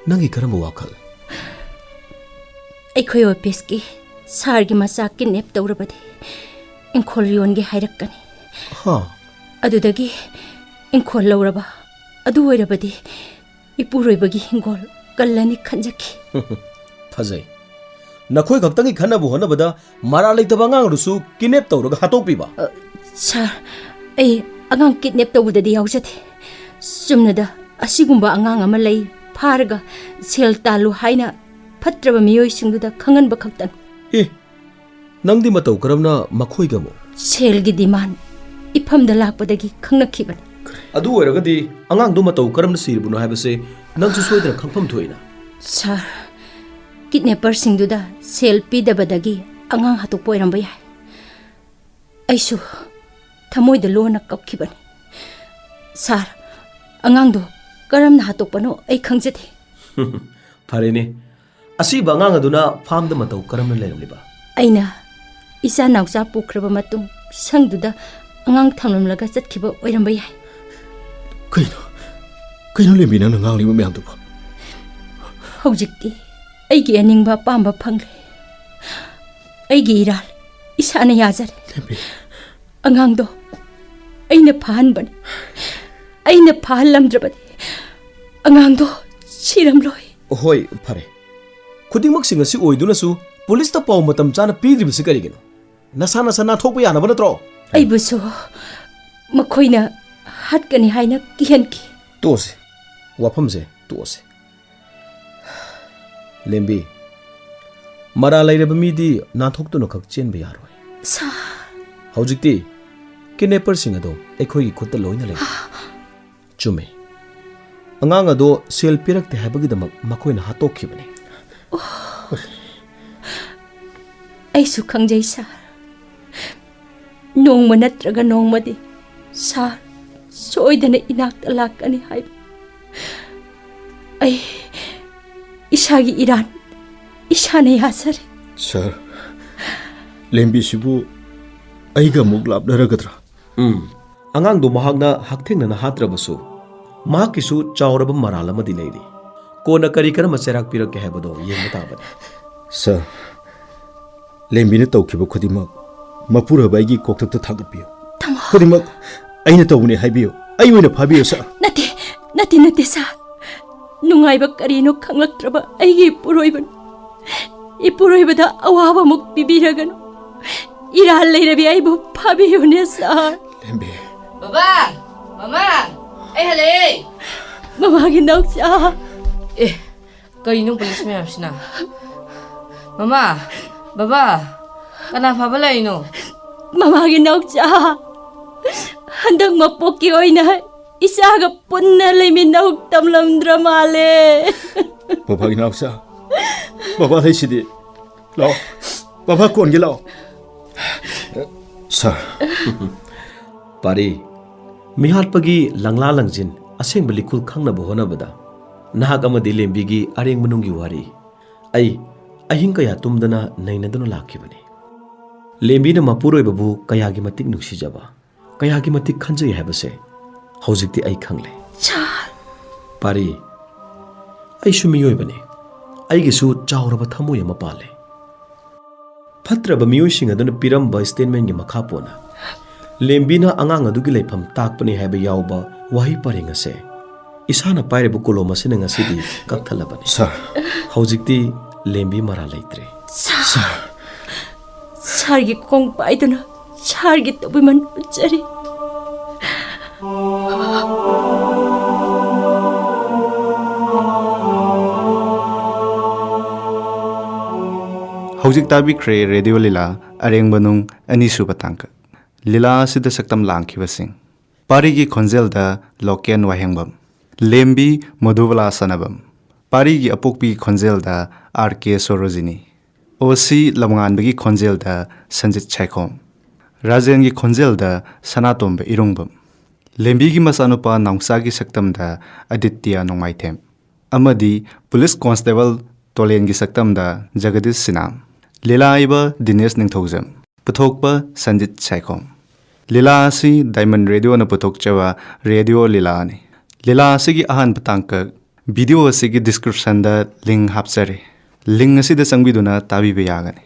ꯅꯪꯒꯤ ꯀꯔꯝꯕ ꯋꯥꯈꯜ? ꯑꯩꯈꯣꯏ ꯑꯣꯐꯤꯁꯀꯤ ꯁꯥꯔꯒꯤ ꯃꯆꯥ ꯀꯤꯗꯅꯦꯞ ꯇꯧꯔꯕꯗꯤ ꯏꯪꯈꯣꯜ ꯌꯣꯟꯒꯦ ꯍꯥꯏꯔꯛꯀꯅꯤ. ꯑꯗꯨꯗꯒꯤ ꯏꯪꯈꯣꯜ ꯂꯧꯔꯕ ꯑꯗꯨ ꯑꯣꯏꯔꯕꯗꯤ ꯏꯄꯨꯔꯣꯏꯕꯒꯤ ꯍꯤꯡꯒꯣꯜ ꯀꯜꯂꯅꯤ ꯈꯟꯖꯈꯤ. ꯐꯖꯩ. ꯅꯈꯣꯏ ꯈꯛꯇꯪꯒꯤ ꯈꯟꯅꯕ ꯍꯣꯠꯅꯕꯗ ꯃꯔꯥ ꯂꯩꯇꯕ ꯑꯉꯥꯡꯗꯨꯁꯨ ꯀꯤꯗꯅꯦꯞ ꯇꯧꯔꯒ ꯍꯥꯠꯇꯣꯛꯄꯤꯕ? ꯁꯥꯔ, ꯑꯩ ꯑꯉꯥꯡ ꯀꯤꯗꯅꯦꯞ ꯇꯧꯕꯗꯗꯤ ꯌꯥꯎꯖꯗꯦ. ꯆꯨꯝꯅꯗ ꯑꯁꯤꯒꯨꯝꯕ ꯑꯉꯥꯡ ꯑꯃ ꯂꯩ, ꯐꯥꯔꯒ ꯁꯦꯜ ꯇꯥꯜꯂꯨ ꯍꯥꯏꯅ ꯐꯠꯇ꯭ꯔꯕ ꯃꯤꯑꯣꯏꯁꯤꯡꯗꯨꯗ ꯈꯪꯍꯟꯕ ꯈꯛꯇꯅꯤ. ꯅꯪꯗꯤ ꯃꯇꯧ ꯀꯔꯝꯅ ꯃꯈꯣꯏꯒ ꯑꯃꯨꯛ? ꯁꯦꯜꯒꯤ ꯗꯤꯃꯥꯟ ꯏꯐꯝꯗ ꯂꯥꯛꯄꯗꯒꯤ ꯈꯪꯅꯈꯤꯕꯅꯤ. ꯑꯗꯨ ꯑꯣꯏꯔꯒꯗꯤ ꯑꯉꯥꯡꯗꯨ ꯃꯇꯧ ꯀꯔꯝꯅ ꯁꯤꯔꯤꯕꯅꯣ ꯍꯥꯏꯕꯁꯦ ꯅꯪꯁꯨ ꯁꯣꯏꯗꯅ ꯈꯪꯐꯝ ꯊꯣꯛꯏꯅ. ꯁꯥꯔ, ꯀꯤꯗꯅꯦꯄꯔꯁꯤꯡꯗꯨꯗ ꯁꯦꯜ ꯄꯤꯗꯕꯗꯒꯤ ꯑꯉꯥꯡ ꯍꯥꯠꯇꯣꯛꯄ ꯑꯣꯏꯔꯝꯕ ꯌꯥꯏ. ꯑꯩꯁꯨ ꯊꯃꯣꯏꯗ ꯂꯣꯟꯅ ꯀꯞꯈꯤꯕꯅꯤ. ꯁꯥꯔ, ꯑꯉꯥꯡꯗꯣ ꯀꯔꯝꯅ ꯍꯥꯠꯇꯣꯛꯄꯅꯣ ꯑꯩ ꯈꯪꯖꯗꯦ. ꯐꯔꯦꯅꯦ. ꯑꯁꯤꯕ ꯑꯉꯥꯡ ꯑꯗꯨꯅ ꯐꯥꯝꯗ ꯃꯇꯧ ꯀꯔꯝꯅ ꯂꯩꯔꯝꯂꯤꯕ? ꯑꯩꯅ ꯏꯆꯥ ꯅꯥꯎꯆꯥ ꯄꯨꯈ꯭ꯔꯕ ꯃꯇꯨꯡ ꯁꯪꯗꯨꯗ ꯑꯉꯥꯡ ꯊꯝꯂꯝꯂꯒ ꯆꯠꯈꯤꯕ ꯑꯣꯏꯔꯝꯕ ꯌꯥꯏ. ꯀꯩꯅꯣ ꯂꯦꯝꯕꯤ ꯅꯪꯅ ꯉꯥꯡꯂꯤꯕ ꯃꯌꯥꯝꯗꯨꯕꯨ? ꯍꯧꯖꯤꯛꯇꯤ ꯑꯩꯒꯤ ꯑꯅꯤꯡꯕ ꯑꯄꯥꯝꯕ ꯐꯪꯂꯦ. ꯑꯩꯒꯤ ꯏꯔꯥꯜ ꯏꯁꯥꯅ ꯌꯥꯖꯔꯦ. ꯑꯉꯥꯡꯗꯣ ꯑꯩꯅ ꯐꯥꯍꯟꯕꯅꯤ. ꯑꯩꯅ ꯐꯥꯍꯜꯂꯝꯗ꯭ꯔꯕꯗꯤ ꯑꯉꯥꯡꯗꯣ ꯁꯤꯔꯝꯂꯣꯏ. ꯍꯣꯏ, ꯐꯔꯦ. ꯈꯨꯗꯤꯡꯃꯛꯁꯤꯡ ꯑꯁꯤ ꯑꯣꯏꯗꯨꯅꯁꯨ ꯄꯨꯂꯤꯁꯇ ꯄꯥꯎ ꯃꯇꯝ ꯆꯥꯅ ꯄꯤꯗ꯭ꯔꯤꯕꯁꯤ ꯀꯔꯤꯒꯤꯅꯣ? ꯅꯁꯥ ꯅꯥꯊꯣꯛꯄ ꯌꯥꯅꯕ ꯅꯠꯇ꯭ꯔꯣ? ꯑꯩꯕꯨꯁꯨ ꯃꯈꯣꯏꯅ ꯍꯥꯠꯀꯅꯤ ꯍꯥꯏꯅ ꯀꯤꯍꯟꯈꯤ. ꯇꯣꯛꯑꯁꯤ. ꯋꯥꯐꯝꯁꯦ ꯇꯣꯛꯑꯁꯤ. ꯂꯦꯝꯕꯤ, ꯃꯔꯥ ꯂꯩꯔꯕ ꯃꯤꯗꯤ ꯅꯥꯟꯊꯣꯛꯇꯨꯅ ꯈꯛ ꯆꯦꯟꯕ ꯌꯥꯔꯣꯏ. ꯍꯧꯖꯤꯛꯇꯤ ꯀꯤꯗꯅꯦꯄꯔꯁꯤꯡ ꯑꯗꯣ ꯑꯩꯈꯣꯏꯒꯤ ꯈꯨꯠꯇ ꯂꯣꯏꯅ ꯂꯩ. ꯆꯨꯝꯃꯤ. ꯑꯉꯥꯡ ꯑꯗꯣ ꯁꯦꯜ ꯄꯤꯔꯛꯇꯦ ꯍꯥꯏꯕꯒꯤꯗꯃꯛ ꯃꯈꯣꯏꯅ ꯍꯥꯠꯇꯣꯛꯈꯤꯕꯅꯤ. ꯑꯩꯁꯨ ꯈꯪꯖꯩ ꯁꯥꯔ. ꯅꯣꯡꯃ ꯅꯠꯇ꯭ꯔꯒ ꯅꯣꯡꯃꯗꯤ ꯁꯥꯔ ꯁꯣꯏꯗꯅ ꯏꯅꯥꯛꯇ ꯂꯥꯛꯀꯅꯤ ꯍꯥꯏꯕ ꯑꯩ ꯏꯁꯥꯒꯤ ꯏꯔꯥꯟ ꯏꯁꯥꯅ ꯌꯥꯖꯔꯦ. ꯁꯥꯔ, ꯂꯦꯝꯕꯤꯁꯤꯕꯨ ꯑꯩꯒ ꯑꯃꯨꯛ ꯂꯥꯞꯅꯔꯒꯗ꯭ꯔꯥ? ꯑꯉꯥꯡꯗꯣ ꯃꯍꯥꯛꯅ ꯍꯛꯊꯦꯡꯅꯅ ꯍꯥꯠꯇ꯭ꯔꯕꯁꯨ ꯃꯍꯥꯛꯀꯤꯁꯨ ꯆꯥꯎꯔꯕ ꯃꯔꯥꯜ ꯑꯃꯗꯤ ꯂꯩꯔꯤ. ꯀꯣꯟꯅ ꯀꯔꯤ ꯀꯔꯝꯕ ꯆꯩꯔꯥꯛ ꯄꯤꯔꯛꯀꯦ ꯍꯥꯏꯕꯗꯣ ꯌꯦꯡꯕ ꯇꯥꯕꯅꯤ. ꯁꯥꯔ, ꯂꯦꯝꯕꯤꯅ ꯇꯧꯈꯤꯕ ꯈꯨꯗꯤꯡꯃꯛ ꯃꯄꯨꯔꯣꯏꯕ ꯑꯩꯒꯤ ꯀꯣꯛꯊꯛꯇ ꯊꯥꯡꯒꯠꯄꯤꯌꯨ. ꯈꯨꯗꯤꯡꯃꯛ ꯑꯩꯅ ꯇꯧꯕꯅꯤ ꯍꯥꯏꯕꯤꯌꯨ. ꯑꯩ ꯑꯣꯏꯅ ꯐꯥꯕꯤꯌꯨ ꯁꯥꯔ. ꯅꯠꯇꯦ ꯁꯥꯔ. ꯅꯨꯡꯉꯥꯏꯕ ꯀꯔꯤꯅꯣ ꯈꯪꯂꯛꯇ꯭ꯔꯕ ꯑꯩꯒꯤ ꯏꯄꯨꯔꯣꯏꯕꯅꯤ. ꯏꯄꯨꯔꯣꯏꯕꯗ ꯑꯋꯥꯕ ꯑꯃꯨꯛ ꯄꯤꯕꯤꯔꯒꯅꯨ. ꯏꯔꯥꯜ ꯂꯩꯔꯕꯤ ꯑꯩꯕꯨ ꯐꯥꯕꯤꯌꯨꯅꯦ ꯁꯥꯔ. ꯂꯦꯝꯕꯤ. ꯕꯕꯥ! ꯃꯃꯥ! ꯑꯩ ꯍꯜꯂꯛꯑꯦ! ꯃꯃꯥꯒꯤ ꯅꯥꯎꯆꯥ! ꯀꯔꯤꯅꯣ ꯄꯨꯂꯤꯁ ꯃꯌꯥꯝꯁꯤꯅ? ꯃꯃꯥ! ꯕꯕꯥ! ꯀꯅꯥ ꯐꯥꯕ ꯂꯥꯛꯏꯅꯣ? ꯃꯃꯥꯒꯤ ꯅꯥꯎꯆꯥ! ꯍꯟꯗꯛ ꯃꯄꯣꯛꯀꯤ ꯑꯣꯏꯅ ꯏꯆꯥꯒ ꯄꯨꯟꯅ ꯂꯩꯃꯤꯟꯅꯧ ꯇꯝꯂꯝꯗ꯭ꯔ ꯃꯥꯜꯂꯦ. ꯕꯕꯥꯒꯤ ꯅꯥꯎꯆꯥ, ꯕꯕꯥ ꯂꯩꯁꯤꯗꯤ. ꯂꯥꯛꯑꯣ, ꯕꯕꯥ ꯀꯣꯟꯒꯦ ꯂꯥꯛꯑꯣ. ꯁꯥꯔ. ꯄꯥꯔꯤ, ꯃꯤꯍꯥꯠꯄꯒꯤ ꯂꯪꯂꯥ ꯂꯪꯖꯤꯟ ꯑꯁꯦꯡꯕ ꯂꯤꯈꯨꯜ ꯈꯪꯅꯕ ꯍꯣꯠꯅꯕꯗ ꯅꯍꯥꯛ ꯑꯃꯗꯤ ꯂꯦꯝꯕꯤꯒꯤ ꯑꯔꯦꯡ ꯃꯅꯨꯡꯒꯤ ꯋꯥꯔꯤ ꯑꯩ ꯑꯍꯤꯡ ꯀꯌా ꯇꯨꯝꯗꯅ ꯅꯩꯅꯗꯨꯅ ꯂꯥꯛꯈꯤꯕꯅꯤ. ꯂꯦꯝꯕꯤꯅ ꯃꯄꯨꯔꯣꯏꯕꯕꯨ ꯀꯌꯥꯒꯤ ꯃꯇꯤꯛ ꯅꯨꯡꯁꯤꯖꯕ, ꯀꯌꯥꯒꯤ ꯃꯇꯤꯛ ꯈꯟꯖꯩ ꯍꯥꯏꯕꯁꯦ ꯍꯧꯖꯤꯛꯇꯤ ꯑꯩ ꯈꯪꯂꯦ. ꯄꯥꯔꯤ, ꯑꯩꯁꯨ ꯃꯤꯑꯣꯏꯕꯅꯤ. ꯑꯩꯒꯤꯁꯨ ꯆꯥꯎꯔꯕ ꯊꯃꯣꯏ ꯑꯃ ꯄꯥꯜꯂꯦ. ꯐꯠꯇ꯭ꯔꯕ ꯃꯤꯑꯣꯏꯁꯤꯡ ꯑꯗꯨꯅ ꯄꯤꯔꯝꯕ ꯁ꯭ꯇꯦꯠꯃꯦꯟꯒꯤ ꯃꯈꯥ ꯄꯣꯟꯅ ꯂꯦꯝꯕꯤꯅ ꯑꯉꯥꯡ ꯑꯗꯨꯒꯤ ꯂꯩꯐꯝ ꯇꯥꯛꯄꯅꯤ ꯍꯥꯏꯕ ꯌꯥꯎꯕ ꯋꯥꯍꯩ ꯄꯔꯦꯡ ꯑꯁꯦ ꯏꯁꯥꯅ ꯄꯥꯏꯔꯤꯕ ꯀꯣꯂꯣꯝ ꯑꯁꯤꯅ ꯉꯁꯤꯗꯤ ꯀꯛꯊꯠꯂꯕꯅꯤ. ꯁꯥꯔ. ꯍꯧꯖꯤꯛꯇꯤ ꯂꯦꯝꯕꯤ ꯃꯔꯥ ꯂꯩꯇ꯭ꯔꯦ. ꯁꯥꯔꯒꯤ ꯈꯣꯡ ꯄꯥꯏꯗꯨꯅ ꯁꯥꯔꯒꯤ ꯇꯧꯕꯤꯃꯟ ꯎꯠꯆꯔꯤ. ꯍꯧꯖꯤꯛ ꯇꯥꯕꯤꯈ꯭ꯔꯦ ꯔꯦꯗꯤꯑꯣ ꯂꯤꯂꯥ ꯑꯔꯦꯡꯕꯅꯨꯡ ꯑꯅꯤꯁꯨꯕ ꯇꯥꯡꯀꯛ. लीला असिद सक्तम लांखिबसिंग पारीगी खोंजेलदा लोकेन वाहेंगबम लेम्बी मधुबला सनबम पारीगी अपोकपी खोंजेलदा आर.के. सोरोजिनी ओसी लमगानबगी खोंजेलदा संजित छैखोम राजेनगी खोंजेलदा सनातोंब इरुंगबम लेम्बीगी मसानुपा नौसागी सक्तमदा आदित्य नोंमाइथेम अमदी पुलिस कांस्टेबल तोलेनगी सक्तमदा जगदीश सिनाम लीला आइबा दिनेश निंगथौजम पुथोकपा संजित छैखोम लीला असी डायमंड रेडियो न पुथोकचवा रेडियो लीला ने लीला असिगी अहान पतांक वीडियो असिगी डिस्क्रिप्शन दा लिंक हापसरे लिंक असिदा संबिदुना ताबिबे यागने